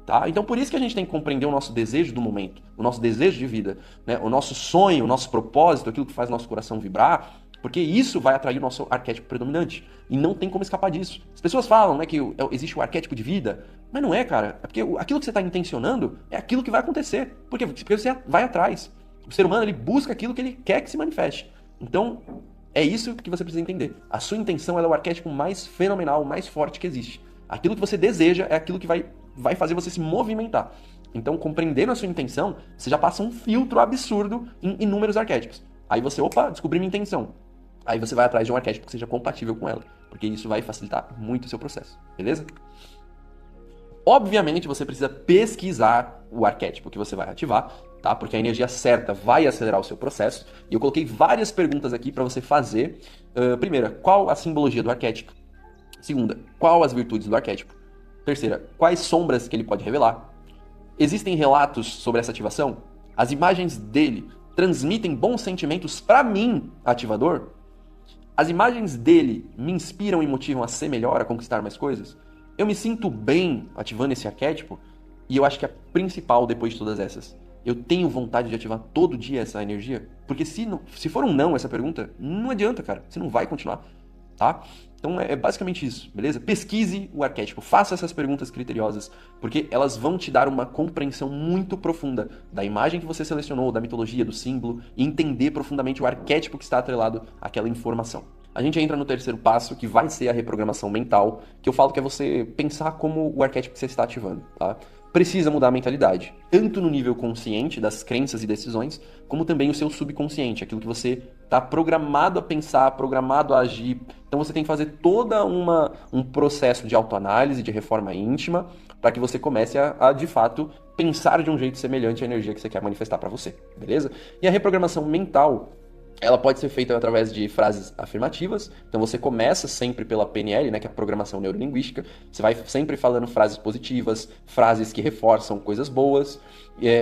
tá? Então por isso que a gente tem que compreender o nosso desejo do momento, o nosso desejo de vida, né? O nosso sonho, o nosso propósito, aquilo que faz nosso coração vibrar, porque isso vai atrair o nosso arquétipo predominante e não tem como escapar disso. As pessoas falam, né, que existe o arquétipo de vida, mas não é, cara. É porque aquilo que você está intencionando é aquilo que vai acontecer, porque você vai atrás. O ser humano, ele busca aquilo que ele quer que se manifeste. Então, é isso que você precisa entender. A sua intenção ela é o arquétipo mais fenomenal, mais forte que existe. Aquilo que você deseja é aquilo que vai fazer você se movimentar. Então, compreendendo a sua intenção, você já passa um filtro absurdo em inúmeros arquétipos. Aí você, descobri minha intenção. Aí você vai atrás de um arquétipo que seja compatível com ela, porque isso vai facilitar muito o seu processo, beleza? Obviamente, você precisa pesquisar o arquétipo que você vai ativar tá? Porque a energia certa vai acelerar o seu processo. E eu coloquei várias perguntas aqui para você fazer. Primeira, qual a simbologia do arquétipo? Segunda, qual as virtudes do arquétipo? Terceira, quais sombras que ele pode revelar? Existem relatos sobre essa ativação? As imagens dele transmitem bons sentimentos para mim, ativador? As imagens dele me inspiram e motivam a ser melhor, a conquistar mais coisas? Eu me sinto bem ativando esse arquétipo? E eu acho que a principal depois de todas essas, eu tenho vontade de ativar todo dia essa energia? Porque se for um não essa pergunta, não adianta, cara. Você não vai continuar, tá? Então é basicamente isso, beleza? Pesquise o arquétipo, faça essas perguntas criteriosas, porque elas vão te dar uma compreensão muito profunda da imagem que você selecionou, da mitologia, do símbolo, e entender profundamente o arquétipo que está atrelado àquela informação. A gente entra no terceiro passo, que vai ser a reprogramação mental, que eu falo que é você pensar como o arquétipo que você está ativando, tá? Precisa mudar a mentalidade, tanto no nível consciente das crenças e decisões, como também o seu subconsciente, aquilo que você está programado a pensar, programado a agir. Então você tem que fazer toda um processo de autoanálise, de reforma íntima, para que você comece a, de fato, pensar de um jeito semelhante à energia que você quer manifestar para você, beleza? E a reprogramação mental, ela pode ser feita através de frases afirmativas. Então você começa sempre pela PNL, né, que é a programação neurolinguística. Você vai sempre falando frases positivas, frases que reforçam coisas boas,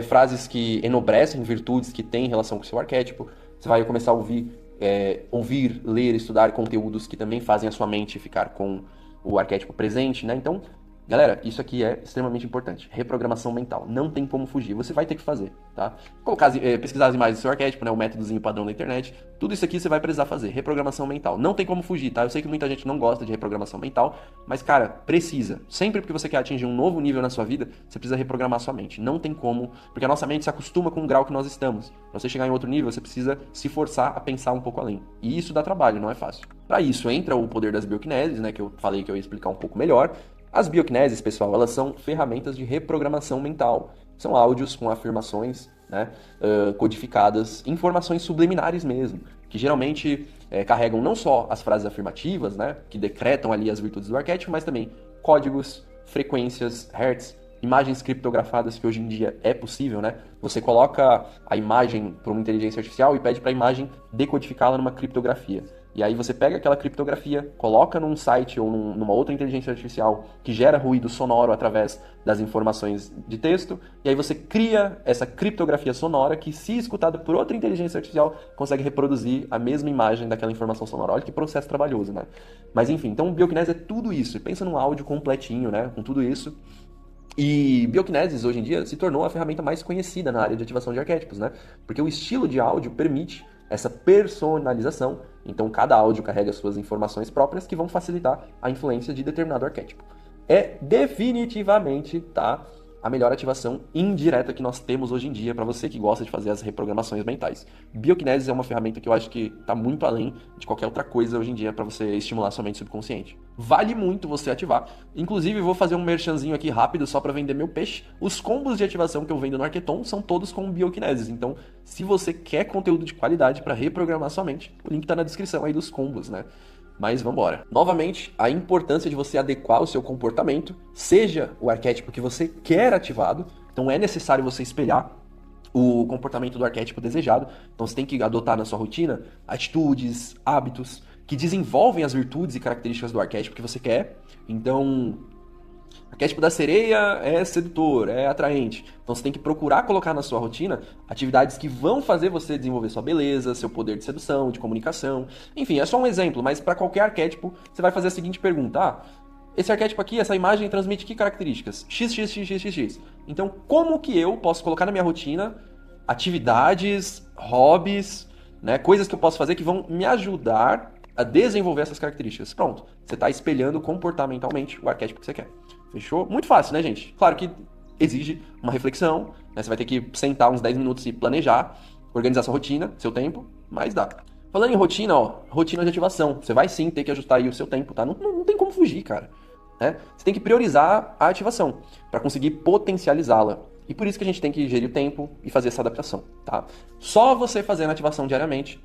frases que enobrecem virtudes que têm relação com o seu arquétipo. Você vai começar a ouvir, ler, estudar conteúdos que também fazem a sua mente ficar com o arquétipo presente, né? Então, galera, isso aqui é extremamente importante. Reprogramação mental. Não tem como fugir. Você vai ter que fazer, tá? Pesquisar as imagens do seu arquétipo, né? O métodozinho padrão da internet. Tudo isso aqui você vai precisar fazer. Reprogramação mental. Não tem como fugir, tá? Eu sei que muita gente não gosta de reprogramação mental, mas, cara, precisa. Sempre que você quer atingir um novo nível na sua vida, você precisa reprogramar sua mente. Não tem como, porque a nossa mente se acostuma com o grau que nós estamos. Pra você chegar em outro nível, você precisa se forçar a pensar um pouco além. E isso dá trabalho, não é fácil. Para isso, entra o poder das bioquineses, né? Que eu falei que eu ia explicar um pouco melhor. As bioquineses, pessoal, elas são ferramentas de reprogramação mental. São áudios com afirmações, né, codificadas, informações subliminares mesmo, que geralmente carregam não só as frases afirmativas, né, que decretam ali as virtudes do arquétipo, mas também códigos, frequências, hertz, imagens criptografadas, que hoje em dia é possível, né? Você coloca a imagem para uma inteligência artificial e pede para a imagem decodificá-la numa criptografia. E aí você pega aquela criptografia, coloca num site ou numa outra inteligência artificial que gera ruído sonoro através das informações de texto, e aí você cria essa criptografia sonora que, se escutada por outra inteligência artificial, consegue reproduzir a mesma imagem daquela informação sonora. Olha que processo trabalhoso, né? Mas enfim, então bioquinesis é tudo isso. Pensa num áudio completinho, né? Com tudo isso. E bioquinesis, hoje em dia, se tornou a ferramenta mais conhecida na área de ativação de arquétipos, né? Porque o estilo de áudio permite essa personalização. Então, cada áudio carrega suas informações próprias que vão facilitar a influência de determinado arquétipo. É definitivamente, tá, a melhor ativação indireta que nós temos hoje em dia para você que gosta de fazer as reprogramações mentais. Bioquinesis é uma ferramenta que eu acho que está muito além de qualquer outra coisa hoje em dia para você estimular sua mente subconsciente. Vale muito você ativar. Inclusive, vou fazer um merchanzinho aqui rápido só para vender meu peixe. Os combos de ativação que eu vendo no Arqueton são todos com bioquinesis. Então, se você quer conteúdo de qualidade para reprogramar sua mente, o link está na descrição aí dos combos, né? Mas vamos embora. Novamente, a importância de você adequar o seu comportamento, seja o arquétipo que você quer ativado. Então é necessário você espelhar o comportamento do arquétipo desejado. Então você tem que adotar na sua rotina atitudes, hábitos que desenvolvem as virtudes e características do arquétipo que você quer. Então, o arquétipo da sereia é sedutor, é atraente. Então você tem que procurar colocar na sua rotina atividades que vão fazer você desenvolver sua beleza, seu poder de sedução, de comunicação. Enfim, é só um exemplo, mas para qualquer arquétipo, você vai fazer a seguinte pergunta. Esse arquétipo aqui, essa imagem transmite que características? X, X, X, X, X, X. Então, como que eu posso colocar na minha rotina atividades, hobbies, né, coisas que eu posso fazer que vão me ajudar a desenvolver essas características? Pronto, você está espelhando comportamentalmente o arquétipo que você quer. Fechou? Muito fácil, né, gente? Claro que exige uma reflexão, né? Você vai ter que sentar uns 10 minutos e planejar, organizar sua rotina, seu tempo, mas dá. Falando em rotina, ó, rotina de ativação. Você vai sim ter que ajustar aí o seu tempo, tá? Não tem como fugir, cara. Né? Você tem que priorizar a ativação para conseguir potencializá-la. E por isso que a gente tem que gerir o tempo e fazer essa adaptação, tá? Só você fazendo a ativação diariamente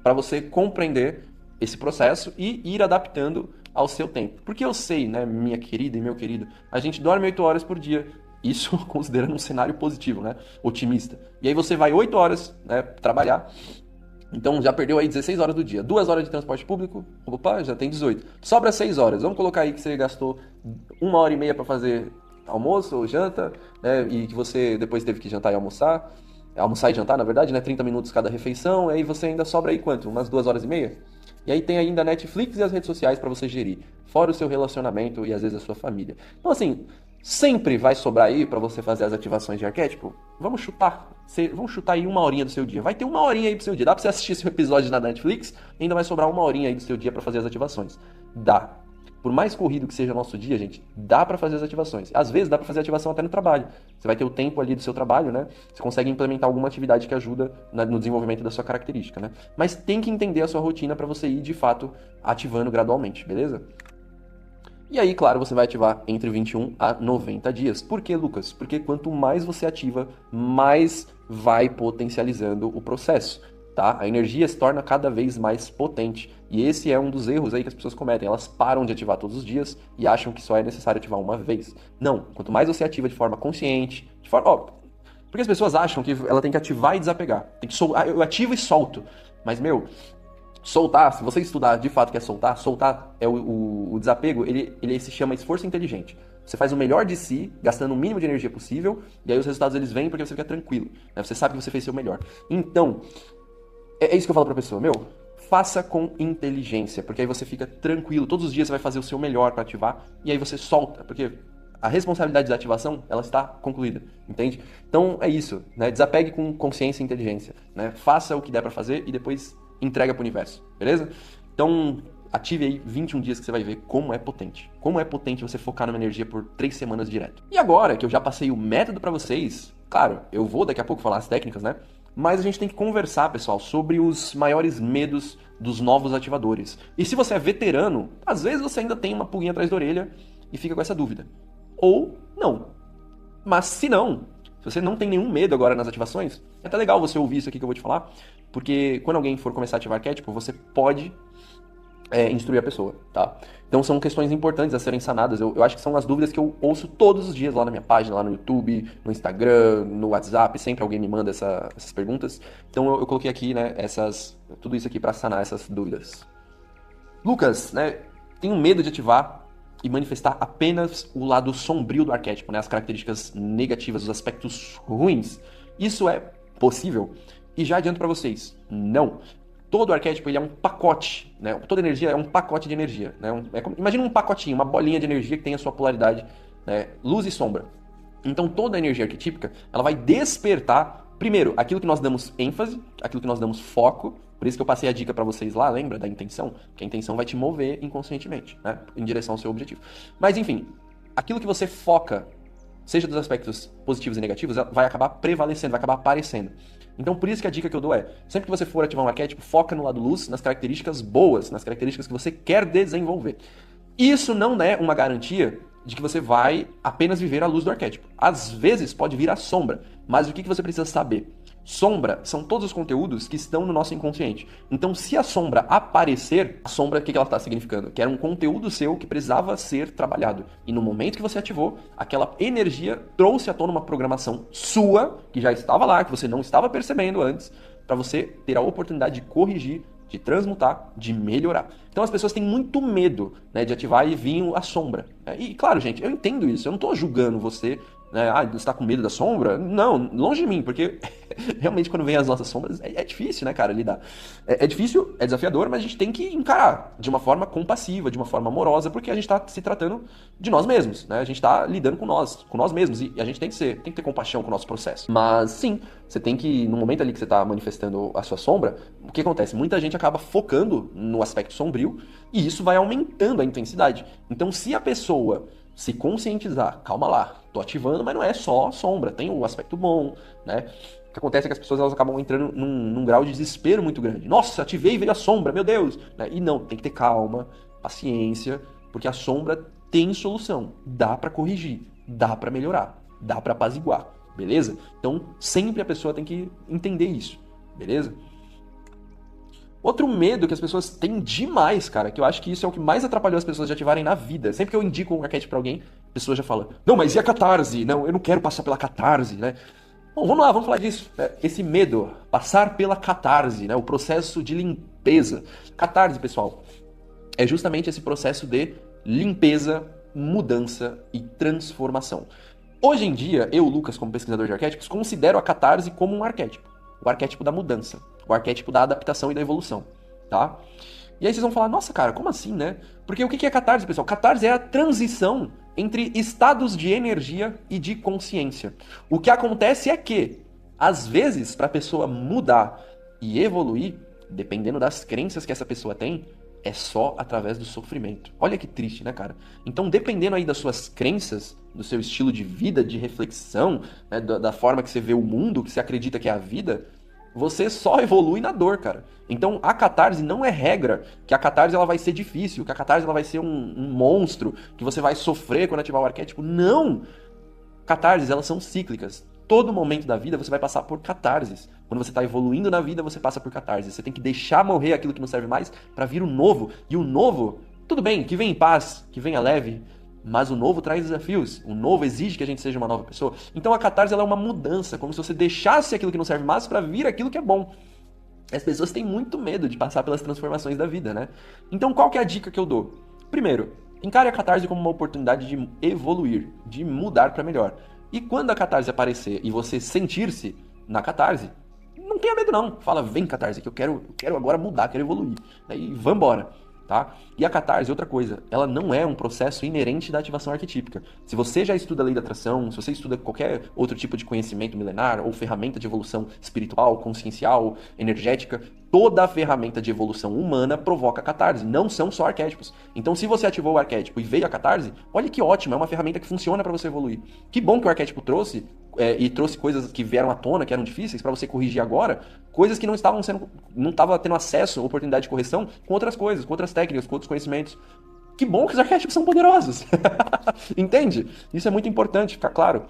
para você compreender esse processo e ir adaptando ao seu tempo. Porque eu sei, né, minha querida e meu querido, a gente dorme 8 horas por dia, Isso considerando um cenário positivo, né? Otimista. E aí você vai 8 horas, né, trabalhar. Então já perdeu aí 16 horas do dia. 2 horas de transporte público, opa, já tem 18. Sobra 6 horas. Vamos colocar aí que você gastou 1 hora e meia para fazer almoço ou janta, né? E que você depois teve que jantar e almoçar. Almoçar e jantar, na verdade, né? 30 minutos cada refeição. Aí você ainda sobra aí quanto? Umas 2 horas e meia? E aí tem ainda a Netflix e as redes sociais para você gerir. Fora o seu relacionamento e às vezes a sua família. Então assim, sempre vai sobrar aí para você fazer as ativações de arquétipo. Vamos chutar. Vamos chutar aí 1 horinha do seu dia. Vai ter 1 horinha aí pro seu dia. Dá pra você assistir esse episódio na Netflix, ainda vai sobrar 1 horinha aí do seu dia para fazer as ativações. Dá. Por mais corrido que seja o nosso dia, gente, dá para fazer as ativações. Às vezes dá para fazer ativação até no trabalho. Você vai ter o tempo ali do seu trabalho, né? Você consegue implementar alguma atividade que ajuda no desenvolvimento da sua característica, né? Mas tem que entender a sua rotina para você ir, de fato, ativando gradualmente, beleza? E aí, claro, você vai ativar entre 21 a 90 dias. Por que, Lucas? Porque quanto mais você ativa, mais vai potencializando o processo, tá? A energia se torna cada vez mais potente. E esse é um dos erros aí que as pessoas cometem. Elas param de ativar todos os dias e acham que só é necessário ativar uma vez. Não, quanto mais você ativa de forma consciente, de forma... Ó, porque as pessoas acham que ela tem que ativar e desapegar. Tem que eu ativo e solto. Mas, meu... Soltar, se você estudar de fato o que é soltar é o desapego, ele se chama esforço inteligente. Você faz o melhor de si, gastando o mínimo de energia possível, e aí os resultados eles vêm porque você fica tranquilo, né? Você sabe que você fez seu melhor. Então, é isso que eu falo pra pessoa, meu, faça com inteligência, porque aí você fica tranquilo, todos os dias você vai fazer o seu melhor para ativar, e aí você solta, porque a responsabilidade da ativação, ela está concluída, entende? Então, é isso, né? Desapegue com consciência e inteligência, né? Faça o que der para fazer e depois entrega para o universo, beleza? Então, ative aí 21 dias que você vai ver como é potente. Como é potente você focar numa energia por 3 semanas direto. E agora que eu já passei o método para vocês, claro, eu vou daqui a pouco falar as técnicas, né? Mas a gente tem que conversar, pessoal, sobre os maiores medos dos novos ativadores. E se você é veterano, às vezes você ainda tem uma pulguinha atrás da orelha e fica com essa dúvida. Ou não. Mas se não, se você não tem nenhum medo agora nas ativações, é até legal você ouvir isso aqui que eu vou te falar, porque quando alguém for começar a ativar arquétipo, você pode instruir a pessoa, tá? Então são questões importantes a serem sanadas. Eu acho que são as dúvidas que eu ouço todos os dias lá na minha página, lá no YouTube, no Instagram, no WhatsApp, sempre alguém me manda essas perguntas. Então eu coloquei aqui, né, tudo isso aqui para sanar essas dúvidas. Lucas, né, tenho medo de ativar e manifestar apenas o lado sombrio do arquétipo, né, as características negativas, os aspectos ruins. Isso é possível? E já adianto para vocês, não. Todo arquétipo ele é um pacote, né? Toda energia é um pacote de energia, né? Imagina um pacotinho, uma bolinha de energia que tem a sua polaridade, né? Luz e sombra. Então toda energia arquetípica ela vai despertar, primeiro, aquilo que nós damos ênfase, aquilo que nós damos foco. Por isso que eu passei a dica para vocês lá, lembra da intenção? Que a intenção vai te mover inconscientemente, né? Em direção ao seu objetivo. Mas enfim, aquilo que você foca, seja dos aspectos positivos e negativos, vai acabar prevalecendo, vai acabar aparecendo. Então, por isso que a dica que eu dou é, sempre que você for ativar um arquétipo, foca no lado luz, nas características boas, nas características que você quer desenvolver. Isso não é uma garantia de que você vai apenas viver a luz do arquétipo. Às vezes pode vir a sombra, mas o que você precisa saber? Sombra são todos os conteúdos que estão no nosso inconsciente. Então, se a sombra aparecer, a sombra, o que ela está significando? Que era um conteúdo seu que precisava ser trabalhado. E no momento que você ativou, aquela energia trouxe à tona uma programação sua, que já estava lá, que você não estava percebendo antes, para você ter a oportunidade de corrigir, de transmutar, de melhorar. Então as pessoas têm muito medo, né, de ativar e vir a sombra. E claro, gente, eu entendo isso, eu não estou julgando você, né, você está com medo da sombra? Não, longe de mim, porque realmente quando vem as nossas sombras é difícil, né, cara, lidar. É difícil, é desafiador, mas a gente tem que encarar de uma forma compassiva, de uma forma amorosa, porque a gente está se tratando de nós mesmos, né? A gente está lidando com nós mesmos, e a gente tem que ter compaixão com o nosso processo. Mas sim, você tem que, no momento ali que você está manifestando a sua sombra, o que acontece? Muita gente acaba focando no aspecto sombrio, e isso vai aumentando a intensidade. Então, se a pessoa se conscientizar, calma lá, tô ativando, mas não é só sombra, tem o aspecto bom, né? O que acontece é que as pessoas elas acabam entrando num grau de desespero muito grande. Nossa, ativei e veio a sombra, meu Deus! Né? E não, tem que ter calma, paciência, porque a sombra tem solução. Dá para corrigir, dá para melhorar, dá para apaziguar, beleza? Então, sempre a pessoa tem que entender isso, beleza? Outro medo que as pessoas têm demais, cara, que eu acho que isso é o que mais atrapalhou as pessoas de ativarem na vida. Sempre que eu indico um arquétipo pra alguém, A pessoa já fala, não, mas e a catarse? Não, eu não quero passar pela catarse, né? Bom, vamos lá, vamos falar disso. Né? Esse medo, passar pela catarse, né? O processo de limpeza. Catarse, pessoal, é justamente esse processo de limpeza, mudança e transformação. Hoje em dia, eu, Lucas, como pesquisador de arquétipos, considero a catarse como um arquétipo. O arquétipo da mudança, o arquétipo da adaptação e da evolução, tá? E aí vocês vão falar, nossa, cara, como assim, né? Porque o que é catarse, pessoal? Catarse é a transição entre estados de energia e de consciência. O que acontece é que, às vezes, para a pessoa mudar e evoluir, dependendo das crenças que essa pessoa tem, é só através do sofrimento. Olha que triste, né, cara? Então, dependendo aí das suas crenças, do seu estilo de vida, de reflexão, né, da forma que você vê o mundo, que você acredita que é a vida, você só evolui na dor, cara. Então, a catarse não é regra que a catarse ela vai ser difícil, que a catarse ela vai ser um monstro, que você vai sofrer quando ativar o arquétipo. Não! Catarses, elas são cíclicas. Todo momento da vida você vai passar por catarses. Quando você está evoluindo na vida, você passa por catarses. Você tem que deixar morrer aquilo que não serve mais para vir o novo. E o novo, tudo bem, que vem em paz, que venha leve, mas o novo traz desafios. O novo exige que a gente seja uma nova pessoa. Então a catarse ela é uma mudança, como se você deixasse aquilo que não serve mais para vir aquilo que é bom. As pessoas têm muito medo de passar pelas transformações da vida, né? Então qual que é a dica que eu dou? Primeiro, encare a catarse como uma oportunidade de evoluir, de mudar para melhor. E quando a catarse aparecer e você sentir-se na catarse, não tenha medo não. Fala, vem catarse, que eu quero agora mudar, quero evoluir. E vambora. Tá? E a catarse, outra coisa, ela não é um processo inerente da ativação arquetípica. Se você já estuda a lei da atração, se você estuda qualquer outro tipo de conhecimento milenar ou ferramenta de evolução espiritual, consciencial, energética, toda a ferramenta de evolução humana provoca catarse, não são só arquétipos. Então, se você ativou o arquétipo e veio a catarse, olha que ótimo, é uma ferramenta que funciona para você evoluir. Que bom que o arquétipo trouxe e trouxe coisas que vieram à tona, que eram difíceis para você corrigir agora, coisas que não estava tendo acesso, oportunidade de correção com outras coisas, com outras técnicas, com outros conhecimentos. Que bom que os arquétipos são poderosos. Entende? Isso é muito importante, ficar claro.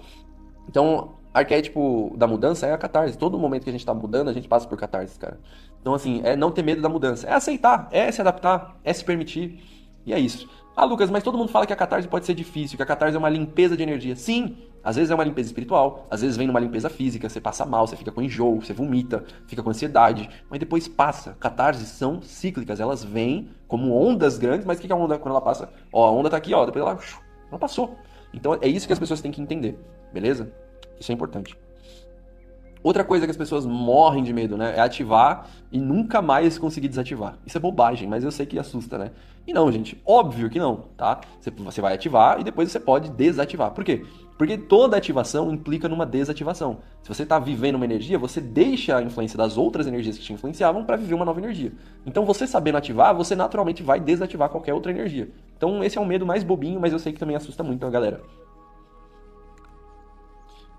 Então, arquétipo da mudança é a catarse. Todo momento que a gente tá mudando, a gente passa por catarse, cara. Então, assim, é não ter medo da mudança. É aceitar, é se adaptar, é se permitir. E é isso. Ah, Lucas, mas todo mundo fala que a catarse pode ser difícil, que a catarse é uma limpeza de energia. Sim, às vezes é uma limpeza espiritual, às vezes vem numa limpeza física, você passa mal, você fica com enjoo, você vomita, fica com ansiedade, mas depois passa. Catarses são cíclicas, elas vêm como ondas grandes, mas o que é a onda quando ela passa? Ó, a onda tá aqui, ó, depois ela passou. Então é isso que as pessoas têm que entender, beleza? Isso é importante. Outra coisa que as pessoas morrem de medo, né? É ativar e nunca mais conseguir desativar. Isso é bobagem, mas eu sei que assusta, né? E não, gente, óbvio que não, tá? Você vai ativar e depois você pode desativar. Por quê? Porque toda ativação implica numa desativação. Se você está vivendo uma energia, você deixa a influência das outras energias que te influenciavam para viver uma nova energia. Então, você sabendo ativar, você naturalmente vai desativar qualquer outra energia. Então, esse é o medo mais bobinho, mas eu sei que também assusta muito a galera.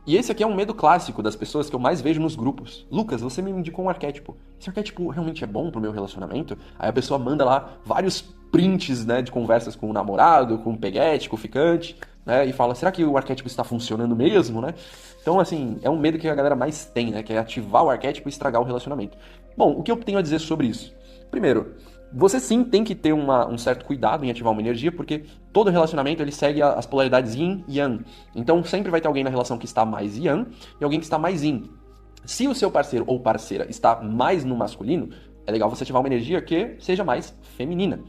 E esse aqui é um medo clássico das pessoas que eu mais vejo nos grupos. Lucas, você me indicou um arquétipo. Esse arquétipo realmente é bom pro meu relacionamento? Aí a pessoa manda lá vários prints, né, de conversas com o namorado, com o peguete, com o ficante, né, e fala, será que o arquétipo está funcionando mesmo, né? Então, assim, é um medo que a galera mais tem, né, que é ativar o arquétipo e estragar o relacionamento. Bom, o que eu tenho a dizer sobre isso? Primeiro, você sim tem que ter um certo cuidado em ativar uma energia, porque todo relacionamento ele segue as polaridades yin e yang. Então sempre vai ter alguém na relação que está mais yang e alguém que está mais yin. Se o seu parceiro ou parceira está mais no masculino, é legal você ativar uma energia que seja mais feminina.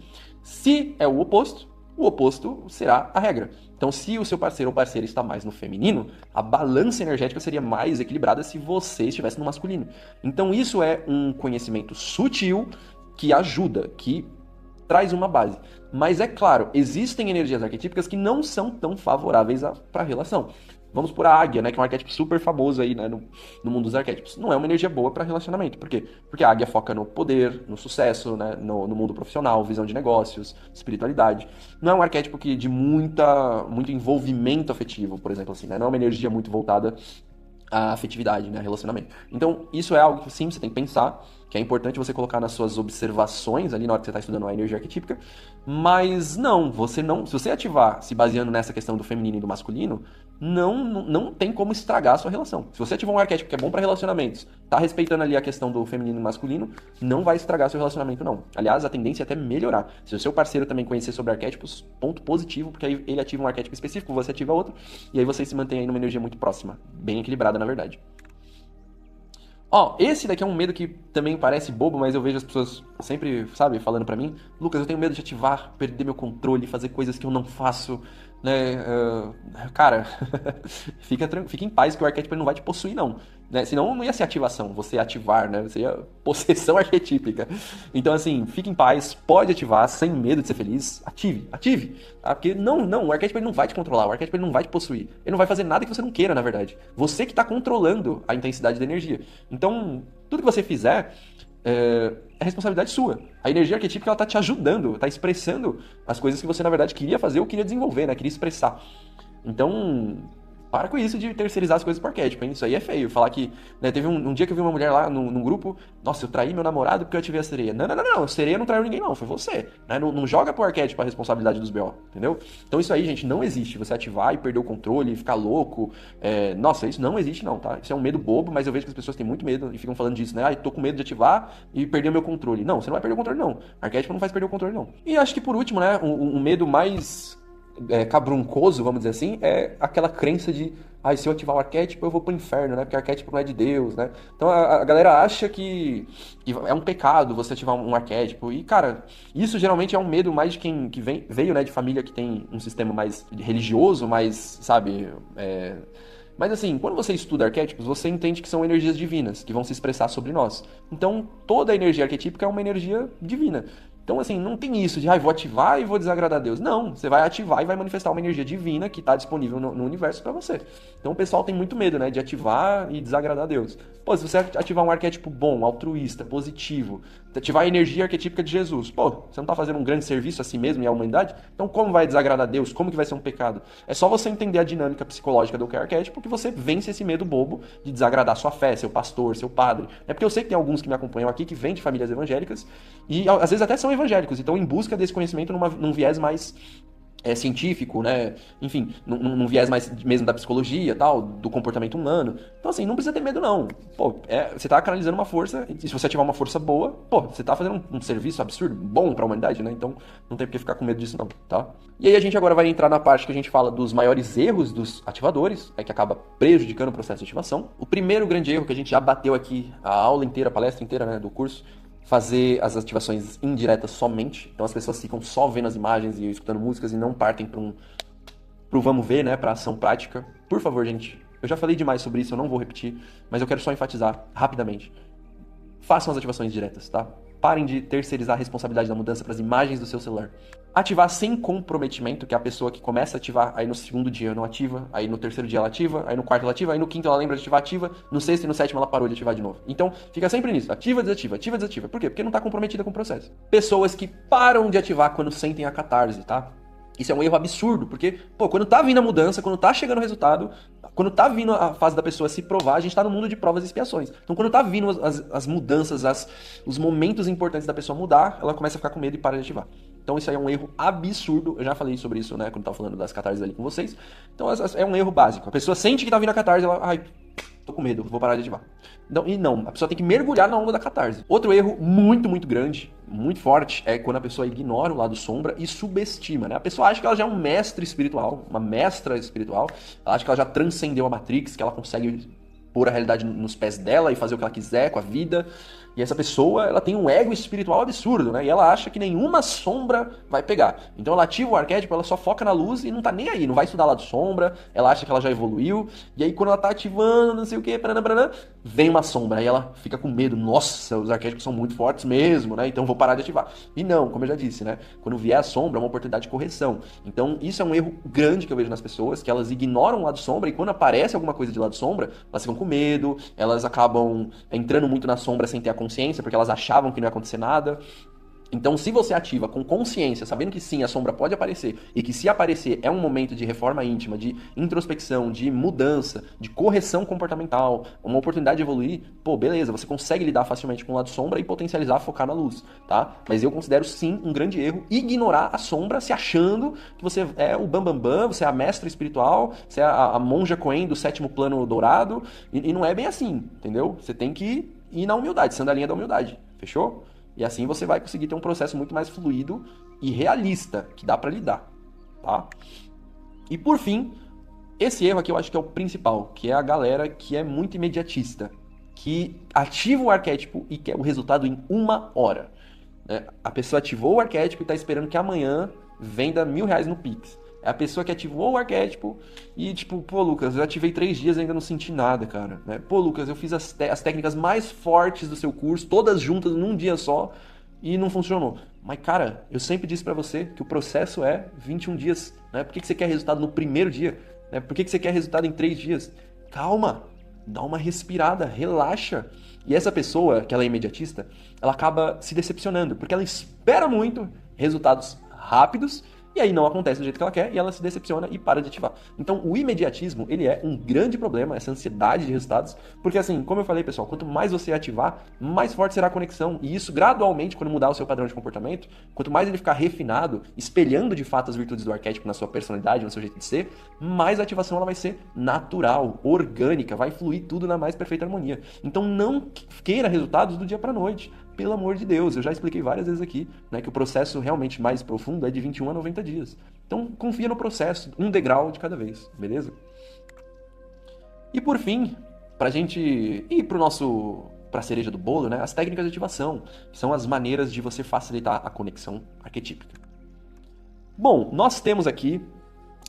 Se é o oposto será a regra. Então, se o seu parceiro ou parceira está mais no feminino, a balança energética seria mais equilibrada se você estivesse no masculino. Então, isso é um conhecimento sutil que ajuda, que traz uma base. Mas é claro, existem energias arquetípicas que não são tão favoráveis para a relação. Vamos por a águia, né, que é um arquétipo super famoso aí, né, no mundo dos arquétipos. Não é uma energia boa para relacionamento. Por quê? Porque a águia foca no poder, no sucesso, né, no mundo profissional, visão de negócios, espiritualidade. Não é um arquétipo de muito envolvimento afetivo, por exemplo, assim, né? Não é uma energia muito voltada à afetividade, né, relacionamento. Então, isso é algo que sim, você tem que pensar. que é importante você colocar nas suas observações ali na hora que você está estudando a energia arquetípica, mas não, se você ativar se baseando nessa questão do feminino e do masculino, não tem como estragar a sua relação. Se você ativar um arquétipo que é bom para relacionamentos, tá respeitando ali a questão do feminino e masculino, não vai estragar seu relacionamento, não. Aliás, a tendência é até melhorar. Se o seu parceiro também conhecer sobre arquétipos, ponto positivo, porque aí ele ativa um arquétipo específico, você ativa outro, e aí vocês se mantêm aí numa energia muito próxima, bem equilibrada, na verdade. Ó, esse daqui é um medo que também parece bobo, mas eu vejo as pessoas sempre, sabe, falando pra mim: Lucas, eu tenho medo de ativar, perder meu controle, fazer coisas que eu não faço, né? Cara, fica em paz que o arquétipo não vai te possuir, não. Né? Senão não ia ser ativação, você ativar, né? Seria possessão arquetípica. Então, assim, fique em paz, pode ativar, sem medo de ser feliz. Ative. Tá? Porque o arquétipo ele não vai te controlar, o arquétipo ele não vai te possuir. Ele não vai fazer nada que você não queira, na verdade. Você que tá controlando a intensidade da energia. Então, tudo que você fizer é responsabilidade sua. A energia arquetípica ela tá te ajudando, tá expressando as coisas que você, na verdade, queria fazer ou queria desenvolver, né? Queria expressar. Então, para com isso de terceirizar as coisas pro arquétipo, hein? Isso aí é feio. Falar que, né, teve um dia que eu vi uma mulher lá num grupo, nossa, eu traí meu namorado porque eu ativei a sereia. Não, a sereia não traiu ninguém não, foi você. Né? Não joga pro arquétipo a responsabilidade dos BO, entendeu? Então isso aí, gente, não existe. Você ativar e perder o controle, ficar louco. Nossa, isso não existe não, tá? Isso é um medo bobo, mas eu vejo que as pessoas têm muito medo e ficam falando disso, né? Tô com medo de ativar e perder o meu controle. Não, você não vai perder o controle não. Arquétipo não faz perder o controle não. E acho que por último, né, um medo mais cabruncoso, vamos dizer assim, é aquela crença de se eu ativar o arquétipo eu vou pro inferno, né? Porque arquétipo não é de Deus, né? Então a galera acha que é um pecado você ativar um arquétipo. E, cara, isso geralmente é um medo mais de quem veio, né, de família que tem um sistema mais religioso, mais, sabe... Mas assim, quando você estuda arquétipos, você entende que são energias divinas, que vão se expressar sobre nós. Então, toda a energia arquetípica é uma energia divina. Então, assim, não tem isso de, vou ativar e vou desagradar a Deus. Não, você vai ativar e vai manifestar uma energia divina que está disponível no universo para você. Então, o pessoal tem muito medo, né, de ativar e desagradar a Deus. Pô, se você ativar um arquétipo bom, altruísta, positivo, ativar a energia arquetípica de Jesus, pô, você não está fazendo um grande serviço a si mesmo e à humanidade? Então, como vai desagradar a Deus? Como que vai ser um pecado? É só você entender a dinâmica psicológica do que é arquétipo que você vence esse medo bobo de desagradar sua fé, seu pastor, seu padre. É porque eu sei que tem alguns que me acompanham aqui que vêm de famílias evangélicas e às vezes até são evangélicos, então em busca desse conhecimento num viés mais científico, né? Enfim, num viés mais mesmo da psicologia, tal, do comportamento humano. Então, assim, não precisa ter medo, não. Pô, você tá canalizando uma força, e se você ativar uma força boa, pô, você tá fazendo um serviço absurdo, bom pra humanidade, né? Então, não tem por que ficar com medo disso, não, tá? E aí a gente agora vai entrar na parte que a gente fala dos maiores erros dos ativadores, que acaba prejudicando o processo de ativação. O primeiro grande erro que a gente já bateu aqui, a aula inteira, a palestra inteira, né, do curso, fazer as ativações indiretas somente. Então as pessoas ficam só vendo as imagens e escutando músicas e não partem pro vamos ver, né, pra ação prática. Por favor, gente, eu já falei demais sobre isso, eu não vou repetir, mas eu quero só enfatizar rapidamente. Façam as ativações diretas, tá? Parem de terceirizar a responsabilidade da mudança para as imagens do seu celular. Ativar sem comprometimento, que é a pessoa que começa a ativar, aí no segundo dia não ativa, aí no terceiro dia ela ativa, aí no quarto ela ativa, aí no quinto ela lembra de ativar, ativa, no sexto e no sétimo ela parou de ativar de novo. Então, fica sempre nisso, ativa, desativa, ativa, desativa. Por quê? Porque não tá comprometida com o processo. Pessoas que param de ativar quando sentem a catarse, tá? Isso é um erro absurdo, porque, pô, quando tá vindo a mudança, quando tá chegando o resultado, quando tá vindo a fase da pessoa se provar, a gente tá no mundo de provas e expiações. Então, quando tá vindo as mudanças, os momentos importantes da pessoa mudar, ela começa a ficar com medo e para de ativar. Então, isso aí é um erro absurdo. Eu já falei sobre isso, né, quando tava falando das catarses ali com vocês. Então, é um erro básico. A pessoa sente que tá vindo a catarse, ela, tô com medo, vou parar de ativar. Não, a pessoa tem que mergulhar na onda da catarse. Outro erro muito, muito grande, muito forte, é quando a pessoa ignora o lado sombra e subestima, né? A pessoa acha que ela já é um mestre espiritual, uma mestra espiritual, ela acha que ela já transcendeu a Matrix, que ela consegue pôr a realidade nos pés dela e fazer o que ela quiser com a vida. E essa pessoa, ela tem um ego espiritual absurdo, né? E ela acha que nenhuma sombra vai pegar. Então ela ativa o arquétipo, ela só foca na luz e não tá nem aí, não vai estudar lado sombra, ela acha que ela já evoluiu. E aí quando ela tá ativando, não sei o que, vem uma sombra. Aí ela fica com medo. Nossa, os arquétipos são muito fortes mesmo, né? Então vou parar de ativar. E não, como eu já disse, né? Quando vier a sombra, é uma oportunidade de correção. Então isso é um erro grande que eu vejo nas pessoas, que elas ignoram o lado sombra e quando aparece alguma coisa de lado sombra, elas ficam com medo, elas acabam entrando muito na sombra sem ter a consciência, porque elas achavam que não ia acontecer nada. Então, se você ativa com consciência, sabendo que sim, a sombra pode aparecer, e que se aparecer é um momento de reforma íntima, de introspecção, de mudança, de correção comportamental, uma oportunidade de evoluir, pô, beleza, você consegue lidar facilmente com o lado sombra e potencializar, focar na luz, tá? Mas eu considero sim um grande erro ignorar a sombra se achando que você é o bambambam, você é a mestra espiritual, você é a monja Coen do sétimo plano dourado, e não é bem assim, entendeu? Você tem que ir na humildade, sandalinha da humildade, fechou? E assim você vai conseguir ter um processo muito mais fluido e realista, que dá pra lidar, tá? E por fim, esse erro aqui eu acho que é o principal, que é a galera que é muito imediatista, que ativa o arquétipo e quer o resultado em 1 hora. Né? A pessoa ativou o arquétipo e está esperando que amanhã venda R$ 1.000 no Pix. É a pessoa que ativou o arquétipo e tipo, pô, Lucas, eu ativei 3 dias e ainda não senti nada, cara. Né? Pô, Lucas, eu fiz as técnicas mais fortes do seu curso, todas juntas num dia só e não funcionou. Mas, cara, eu sempre disse pra você que o processo é 21 dias. Né? Por que você quer resultado no primeiro dia? Né? Por que você quer resultado em 3 dias? Calma, dá uma respirada, relaxa. E essa pessoa, que ela é imediatista, ela acaba se decepcionando, porque ela espera muito resultados rápidos, e aí não acontece do jeito que ela quer, e ela se decepciona e para de ativar. Então, o imediatismo, ele é um grande problema, essa ansiedade de resultados, porque assim, como eu falei, pessoal, quanto mais você ativar, mais forte será a conexão, e isso gradualmente, quando mudar o seu padrão de comportamento, quanto mais ele ficar refinado, espelhando de fato as virtudes do arquétipo na sua personalidade, no seu jeito de ser, mais a ativação ela vai ser natural, orgânica, vai fluir tudo na mais perfeita harmonia. Então, não queira resultados do dia para noite. Pelo amor de Deus, eu já expliquei várias vezes aqui, né, que o processo realmente mais profundo é de 21 a 90 dias. Então, confia no processo, um degrau de cada vez, beleza? E por fim, pra gente ir pra cereja do bolo, né, as técnicas de ativação, que são as maneiras de você facilitar a conexão arquetípica. Bom, nós temos aqui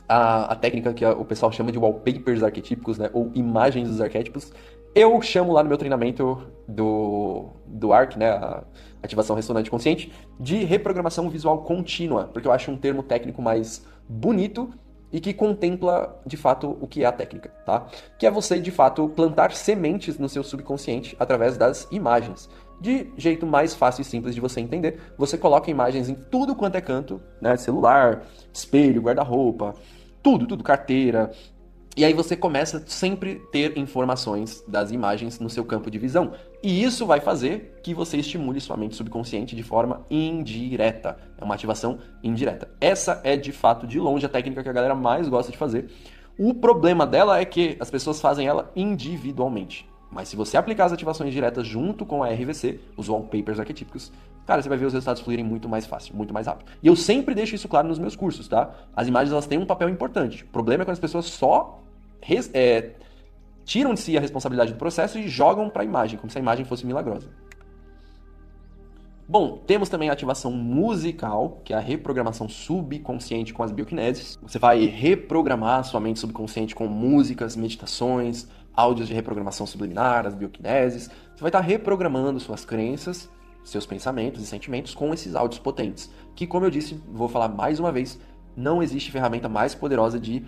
a técnica que o pessoal chama de wallpapers arquetípicos, né, ou imagens dos arquétipos. Eu chamo lá no meu treinamento do ARC, né, a ativação ressonante consciente, de reprogramação visual contínua, porque eu acho um termo técnico mais bonito e que contempla, de fato, o que é a técnica, tá? Que é você, de fato, plantar sementes no seu subconsciente através das imagens. De jeito mais fácil e simples de você entender, você coloca imagens em tudo quanto é canto, né? Celular, espelho, guarda-roupa, tudo, carteira. E aí você começa sempre a ter informações das imagens no seu campo de visão. E isso vai fazer que você estimule sua mente subconsciente de forma indireta. É uma ativação indireta. Essa é, de fato, de longe, a técnica que a galera mais gosta de fazer. O problema dela é que as pessoas fazem ela individualmente. Mas se você aplicar as ativações diretas junto com a RVC, os wallpapers arquetípicos, cara, você vai ver os resultados fluírem muito mais fácil, muito mais rápido. E eu sempre deixo isso claro nos meus cursos, tá? As imagens, elas têm um papel importante. O problema é quando as pessoas só tiram de si a responsabilidade do processo e jogam para a imagem, como se a imagem fosse milagrosa. Bom, temos também a ativação musical, que é a reprogramação subconsciente com as bioquineses. Você vai reprogramar a sua mente subconsciente com músicas, meditações, áudios de reprogramação subliminar, as bioquineses. Você vai estar reprogramando suas crenças, seus pensamentos e sentimentos com esses áudios potentes. Que, como eu disse, vou falar mais uma vez, não existe ferramenta mais poderosa de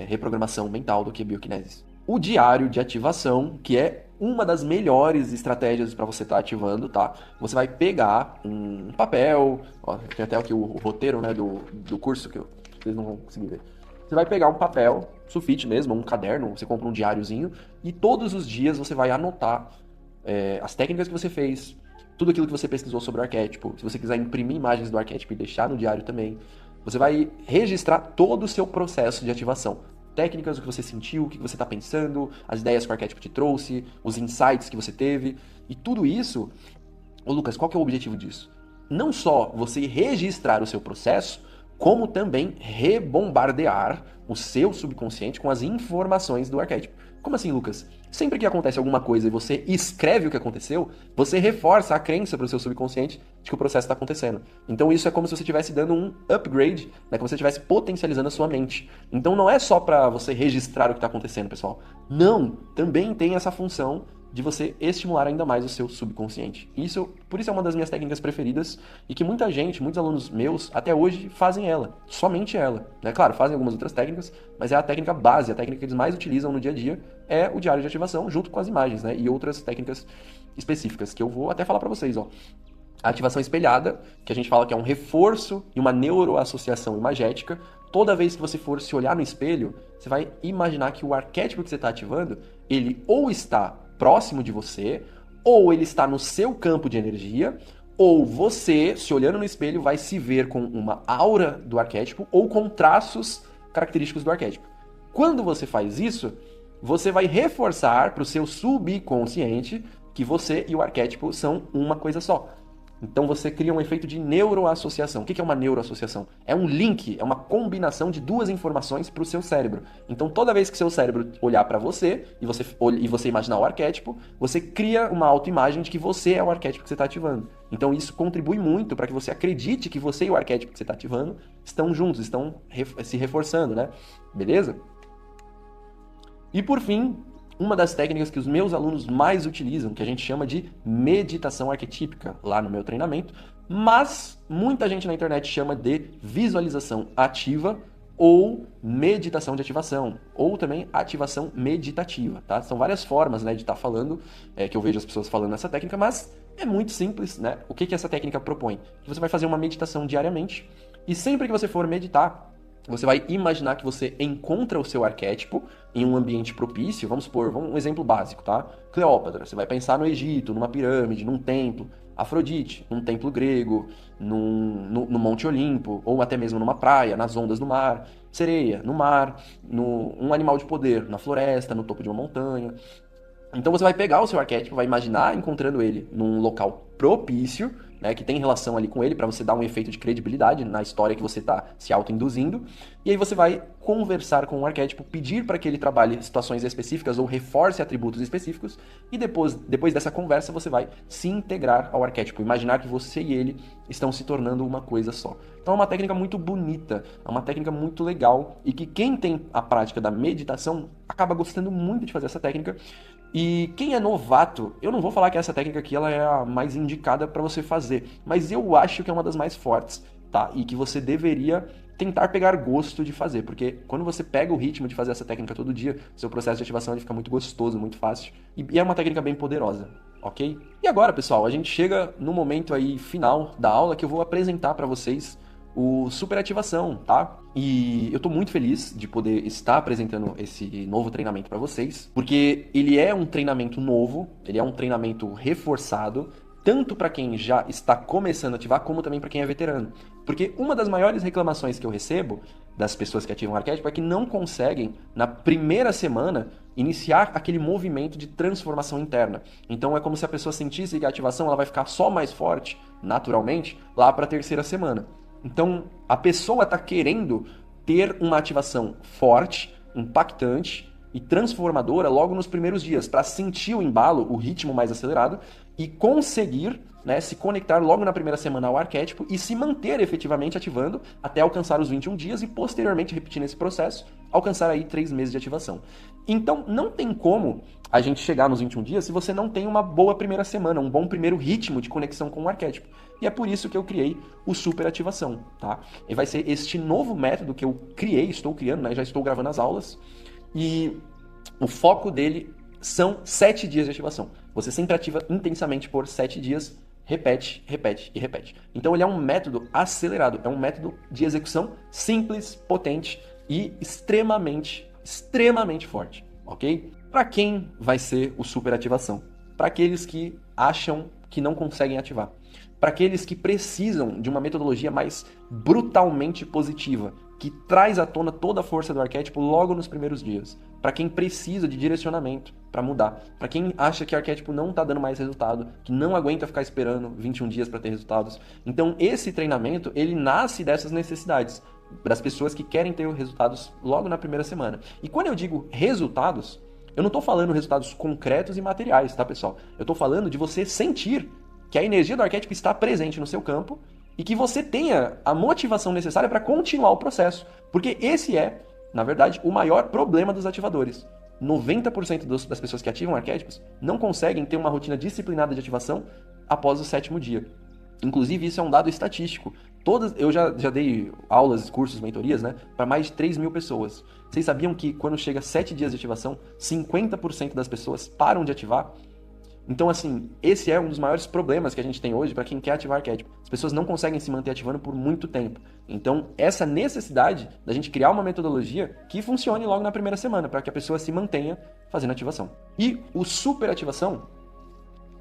reprogramação mental do que a bioquinesis. O diário de ativação, que é uma das melhores estratégias para você estar ativando, tá? Você vai pegar um papel, ó, tem até aqui o roteiro, né, do curso que vocês não vão conseguir ver. Você vai pegar um papel, sulfite mesmo, um caderno, você compra um diáriozinho e todos os dias você vai anotar as técnicas que você fez, tudo aquilo que você pesquisou sobre o arquétipo. Se você quiser imprimir imagens do arquétipo e deixar no diário também, você vai registrar todo o seu processo de ativação. Técnicas, o que você sentiu, o que você está pensando, as ideias que o arquétipo te trouxe, os insights que você teve. E tudo isso... Ô Lucas, qual que é o objetivo disso? Não só você registrar o seu processo, como também rebombardear o seu subconsciente com as informações do arquétipo. Como assim, Lucas? Sempre que acontece alguma coisa e você escreve o que aconteceu, você reforça a crença para o seu subconsciente de que o processo está acontecendo. Então isso é como se você estivesse dando um upgrade, né? Como se você estivesse potencializando a sua mente. Então não é só para você registrar o que está acontecendo, pessoal. Não, também tem essa função de você estimular ainda mais o seu subconsciente. Por isso é uma das minhas técnicas preferidas e que muita gente, muitos alunos meus, até hoje fazem ela, somente ela. Né? Claro, fazem algumas outras técnicas, mas é a técnica base, a técnica que eles mais utilizam no dia a dia é o diário de ativação junto com as imagens, né? E outras técnicas específicas que eu vou até falar para vocês, ó. A ativação espelhada, que a gente fala que é um reforço e uma neuroassociação imagética. Toda vez que você for se olhar no espelho, você vai imaginar que o arquétipo que você está ativando, ele ou está próximo de você, ou ele está no seu campo de energia, ou você, se olhando no espelho, vai se ver com uma aura do arquétipo ou com traços característicos do arquétipo. Quando você faz isso, você vai reforçar para o seu subconsciente que você e o arquétipo são uma coisa só. Então você cria um efeito de neuroassociação. O que é uma neuroassociação? É um link, é uma combinação de duas informações para o seu cérebro. Então toda vez que seu cérebro olhar para você e você imaginar o arquétipo, você cria uma autoimagem de que você é o arquétipo que você está ativando. Então isso contribui muito para que você acredite que você e o arquétipo que você está ativando estão juntos, estão se reforçando, né? Beleza? E por fim, uma das técnicas que os meus alunos mais utilizam, que a gente chama de meditação arquetípica, lá no meu treinamento, mas muita gente na internet chama de visualização ativa ou meditação de ativação, ou também ativação meditativa, tá? São várias formas, né, de estar falando, que eu vejo as pessoas falando nessa técnica, mas é muito simples, né? O que essa técnica propõe? Que você vai fazer uma meditação diariamente, e sempre que você for meditar, você vai imaginar que você encontra o seu arquétipo em um ambiente propício. Vamos supor, um exemplo básico, tá? Cleópatra, você vai pensar no Egito, numa pirâmide, num templo. Afrodite, num templo grego, no Monte Olimpo, ou até mesmo numa praia, nas ondas do mar. Sereia, no mar, um animal de poder, na floresta, no topo de uma montanha. Então você vai pegar o seu arquétipo, vai imaginar encontrando ele num local propício, né, que tem relação ali com ele, para você dar um efeito de credibilidade na história que você está se autoinduzindo. E aí você vai conversar com o arquétipo, pedir para que ele trabalhe situações específicas ou reforce atributos específicos. E depois dessa conversa você vai se integrar ao arquétipo, imaginar que você e ele estão se tornando uma coisa só. Então é uma técnica muito bonita, é uma técnica muito legal e que quem tem a prática da meditação acaba gostando muito de fazer essa técnica. E quem é novato, eu não vou falar que essa técnica aqui ela é a mais indicada para você fazer, mas eu acho que é uma das mais fortes, tá? E que você deveria tentar pegar gosto de fazer, porque quando você pega o ritmo de fazer essa técnica todo dia, seu processo de ativação ele fica muito gostoso, muito fácil, e é uma técnica bem poderosa, ok? E agora, pessoal, a gente chega no momento aí final da aula que eu vou apresentar para vocês o Superativação, tá? E eu tô muito feliz de poder estar apresentando esse novo treinamento para vocês, porque ele é um treinamento novo, ele é um treinamento reforçado, tanto para quem já está começando a ativar, como também para quem é veterano. Porque uma das maiores reclamações que eu recebo das pessoas que ativam o arquétipo é que não conseguem, na primeira semana, iniciar aquele movimento de transformação interna. Então é como se a pessoa sentisse que a ativação ela vai ficar só mais forte, naturalmente, lá para a terceira semana. Então, a pessoa está querendo ter uma ativação forte, impactante e transformadora logo nos primeiros dias, para sentir o embalo, o ritmo mais acelerado e conseguir, né, se conectar logo na primeira semana ao arquétipo e se manter efetivamente ativando até alcançar os 21 dias e posteriormente, repetindo esse processo, alcançar aí 3 meses de ativação. Então, não tem como a gente chegar nos 21 dias se você não tem uma boa primeira semana, um bom primeiro ritmo de conexão com o arquétipo. E é por isso que eu criei o Superativação, tá? E vai ser este novo método que eu criei, estou criando, né? Já estou gravando as aulas. E o foco dele são 7 dias de ativação. Você sempre ativa intensamente por 7 dias, repete, repete e repete. Então ele é um método acelerado, é um método de execução simples, potente e extremamente forte, ok? Para quem vai ser o Superativação? Para aqueles que acham que não conseguem ativar. Para aqueles que precisam de uma metodologia mais brutalmente positiva, que traz à tona toda a força do arquétipo logo nos primeiros dias. Para quem precisa de direcionamento para mudar. Para quem acha que o arquétipo não está dando mais resultado, que não aguenta ficar esperando 21 dias para ter resultados. Então esse treinamento, ele nasce dessas necessidades, das pessoas que querem ter resultados logo na primeira semana. E quando eu digo resultados, eu não estou falando resultados concretos e materiais, tá, pessoal? Eu estou falando de você sentir que a energia do arquétipo está presente no seu campo e que você tenha a motivação necessária para continuar o processo. Porque esse é, na verdade, o maior problema dos ativadores. 90% das pessoas que ativam arquétipos não conseguem ter uma rotina disciplinada de ativação após o 7º dia. Inclusive, isso é um dado estatístico. Eu já dei aulas, cursos, mentorias, né, para mais de 3 mil pessoas. Vocês sabiam que quando chega 7 dias de ativação, 50% das pessoas param de ativar? Então, assim, esse é um dos maiores problemas que a gente tem hoje para quem quer ativar arquétipo. As pessoas não conseguem se manter ativando por muito tempo. Então, essa necessidade da gente criar uma metodologia que funcione logo na primeira semana, para que a pessoa se mantenha fazendo ativação. E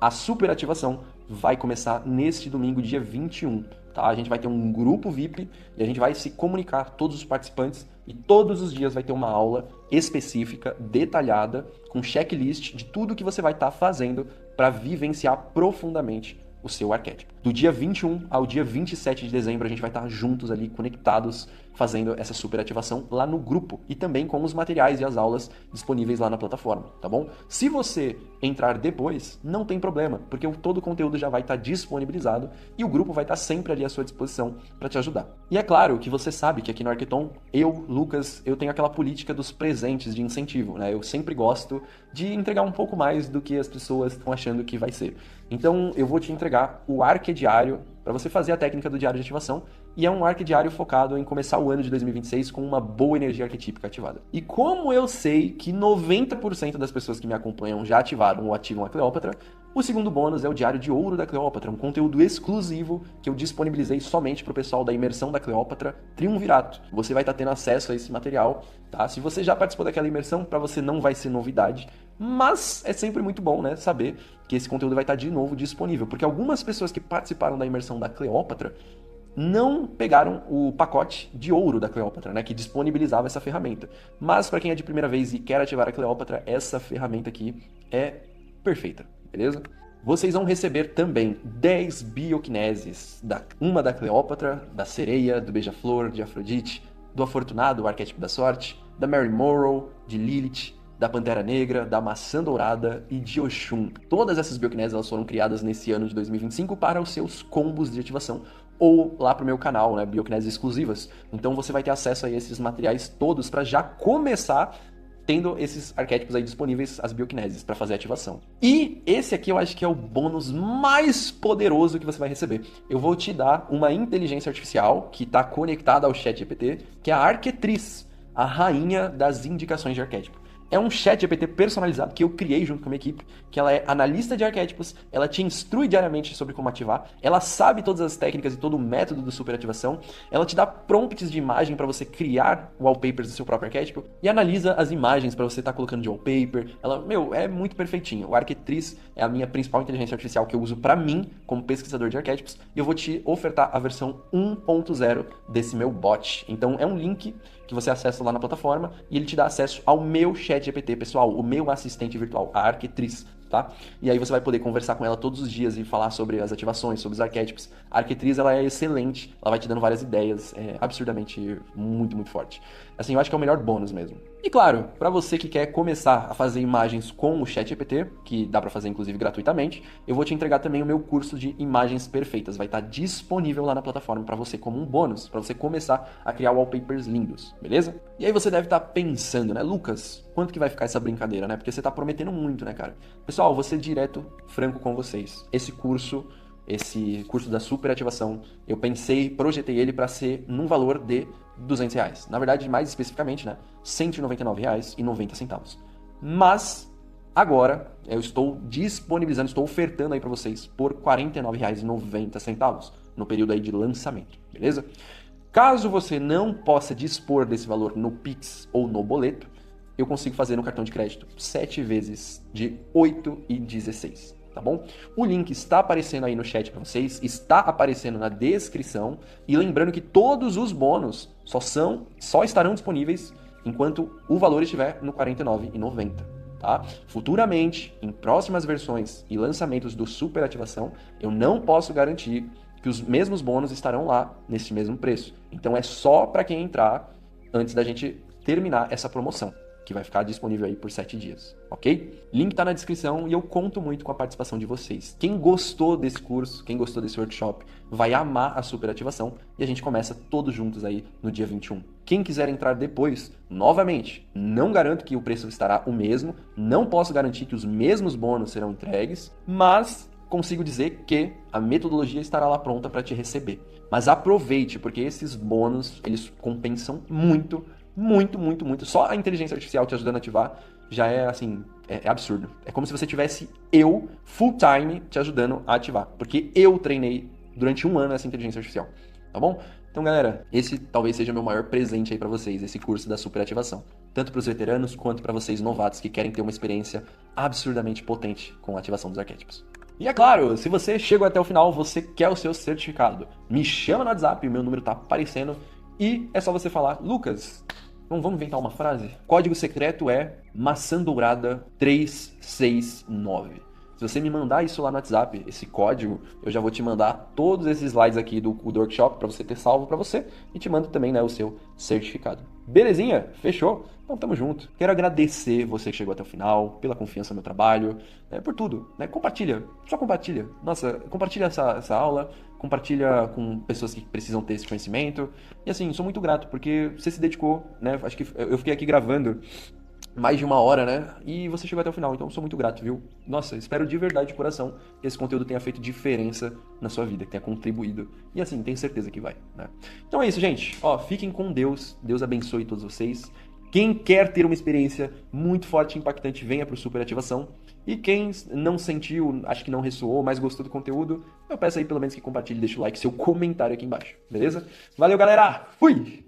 a superativação vai começar neste domingo, dia 21. Tá? A gente vai ter um grupo VIP e a gente vai se comunicar, todos os participantes, e todos os dias vai ter uma aula específica, detalhada, com checklist de tudo que você vai estar fazendo para vivenciar profundamente o seu arquétipo. Do dia 21 ao dia 27 de dezembro, a gente vai estar juntos ali, conectados, fazendo essa superativação lá no grupo e também com os materiais e as aulas disponíveis lá na plataforma, tá bom? Se você entrar depois, não tem problema, porque todo o conteúdo já vai estar disponibilizado e o grupo vai estar sempre ali à sua disposição para te ajudar. E é claro que você sabe que aqui no Arqueton, Lucas, eu tenho aquela política dos presentes de incentivo, né? Eu sempre gosto de entregar um pouco mais do que as pessoas estão achando que vai ser. Então, eu vou te entregar o Arquediário para você fazer a técnica do diário de ativação, e é um arquediário focado em começar o ano de 2026 com uma boa energia arquetípica ativada. E como eu sei que 90% das pessoas que me acompanham já ativaram ou ativam a Cleópatra, o segundo bônus é o Diário de Ouro da Cleópatra, um conteúdo exclusivo que eu disponibilizei somente para o pessoal da imersão da Cleópatra Triunvirato. Você vai estar tendo acesso a esse material, tá? Se você já participou daquela imersão, para você não vai ser novidade, mas é sempre muito bom, né, saber que esse conteúdo vai estar de novo disponível, porque algumas pessoas que participaram da imersão da Cleópatra não pegaram o pacote de ouro da Cleópatra, né, que disponibilizava essa ferramenta. Mas para quem é de primeira vez e quer ativar a Cleópatra, essa ferramenta aqui é perfeita, beleza? Vocês vão receber também 10 bioquineses, uma da Cleópatra, da Sereia, do Beija-Flor, de Afrodite, do Afortunado, o arquétipo da sorte, da Mary Morrow, de Lilith, da Pantera Negra, da Maçã Dourada e de Oxum. Todas essas bioquineses elas foram criadas nesse ano de 2025 para os seus combos de ativação ou lá pro meu canal, né, bioquineses exclusivas. Então você vai ter acesso a esses materiais todos para já começar tendo esses arquétipos aí disponíveis, as bioquineses, para fazer a ativação. E esse aqui eu acho que é o bônus mais poderoso que você vai receber. Eu vou te dar uma inteligência artificial que está conectada ao ChatGPT, que é a Arquetriz, a rainha das indicações de arquétipo. É um chat GPT personalizado que eu criei junto com a minha equipe, que ela é analista de arquétipos, ela te instrui diariamente sobre como ativar, ela sabe todas as técnicas e todo o método do superativação, ela te dá prompts de imagem para você criar wallpapers do seu próprio arquétipo e analisa as imagens para você estar colocando de wallpaper. Ela, é muito perfeitinho. O Arquetriz é a minha principal inteligência artificial que eu uso para mim como pesquisador de arquétipos e eu vou te ofertar a versão 1.0 desse meu bot. Então é um link que você acessa lá na plataforma e ele te dá acesso ao meu chat GPT pessoal, o meu assistente virtual, a Arquetriz, tá? E aí você vai poder conversar com ela todos os dias e falar sobre as ativações, sobre os arquétipos. A Arquetriz, ela é excelente, ela vai te dando várias ideias, é absurdamente muito, muito forte. Assim, eu acho que é o melhor bônus mesmo. E claro, para você que quer começar a fazer imagens com o ChatGPT, que dá para fazer inclusive gratuitamente, eu vou te entregar também o meu curso de imagens perfeitas. Vai estar disponível lá na plataforma para você como um bônus, para você começar a criar wallpapers lindos, beleza? E aí você deve estar pensando, né, Lucas, quanto que vai ficar essa brincadeira, né? Porque você tá prometendo muito, né, cara? Pessoal, vou ser direto, franco com vocês. Esse curso da superativação, eu projetei ele para ser num valor de R$200. Na verdade, mais especificamente, né, R$199,90. Mas agora eu estou disponibilizando, estou ofertando aí para vocês por R$49,90 no período aí de lançamento, beleza? Caso você não possa dispor desse valor no Pix ou no boleto, eu consigo fazer no cartão de crédito 7 vezes de R$8,16. Tá bom? O link está aparecendo aí no chat para vocês, está aparecendo na descrição, e lembrando que todos os bônus só estarão disponíveis enquanto o valor estiver no R$49,90, tá? Futuramente, em próximas versões e lançamentos do Superativação, eu não posso garantir que os mesmos bônus estarão lá nesse mesmo preço. Então é só para quem entrar antes da gente terminar essa promoção, que vai ficar disponível aí por 7 dias, ok? Link tá na descrição e eu conto muito com a participação de vocês. Quem gostou desse curso, quem gostou desse workshop, vai amar a superativação e a gente começa todos juntos aí no dia 21. Quem quiser entrar depois, novamente, não garanto que o preço estará o mesmo, não posso garantir que os mesmos bônus serão entregues, mas consigo dizer que a metodologia estará lá pronta para te receber. Mas aproveite, porque esses bônus, eles compensam muito. Muito, muito, muito. Só a inteligência artificial te ajudando a ativar já é assim, é absurdo. É como se você tivesse eu, full time, te ajudando a ativar. Porque eu treinei durante um ano essa inteligência artificial, tá bom? Então, galera, esse talvez seja o meu maior presente aí pra vocês, esse curso da superativação. Tanto pros veteranos quanto pra vocês novatos que querem ter uma experiência absurdamente potente com a ativação dos arquétipos. E é claro, se você chegou até o final, você quer o seu certificado. Me chama no WhatsApp, o meu número tá aparecendo. E é só você falar, Lucas, vamos inventar uma frase? Código secreto é maçã dourada 369. Se você me mandar isso lá no WhatsApp, esse código, eu já vou te mandar todos esses slides aqui do workshop para você ter salvo para você e te mando também, né, o seu certificado. Belezinha? Fechou? Então tamo junto. Quero agradecer você que chegou até o final, pela confiança no meu trabalho, por tudo, né? Compartilha, só compartilha. Nossa, compartilha essa aula, compartilha com pessoas que precisam ter esse conhecimento. E assim, sou muito grato porque você se dedicou, né? Acho que eu fiquei aqui gravando mais de uma hora, né? E você chegou até o final, então sou muito grato, viu? Nossa, espero de verdade, de coração, que esse conteúdo tenha feito diferença na sua vida, que tenha contribuído. E assim, tenho certeza que vai, né? Então é isso, gente. Ó, fiquem com Deus. Deus abençoe todos vocês. Quem quer ter uma experiência muito forte e impactante, venha pro Superativação. E quem não sentiu, acho que não ressoou, mas gostou do conteúdo, eu peço aí pelo menos que compartilhe, deixe o like, seu comentário aqui embaixo, beleza? Valeu, galera! Fui!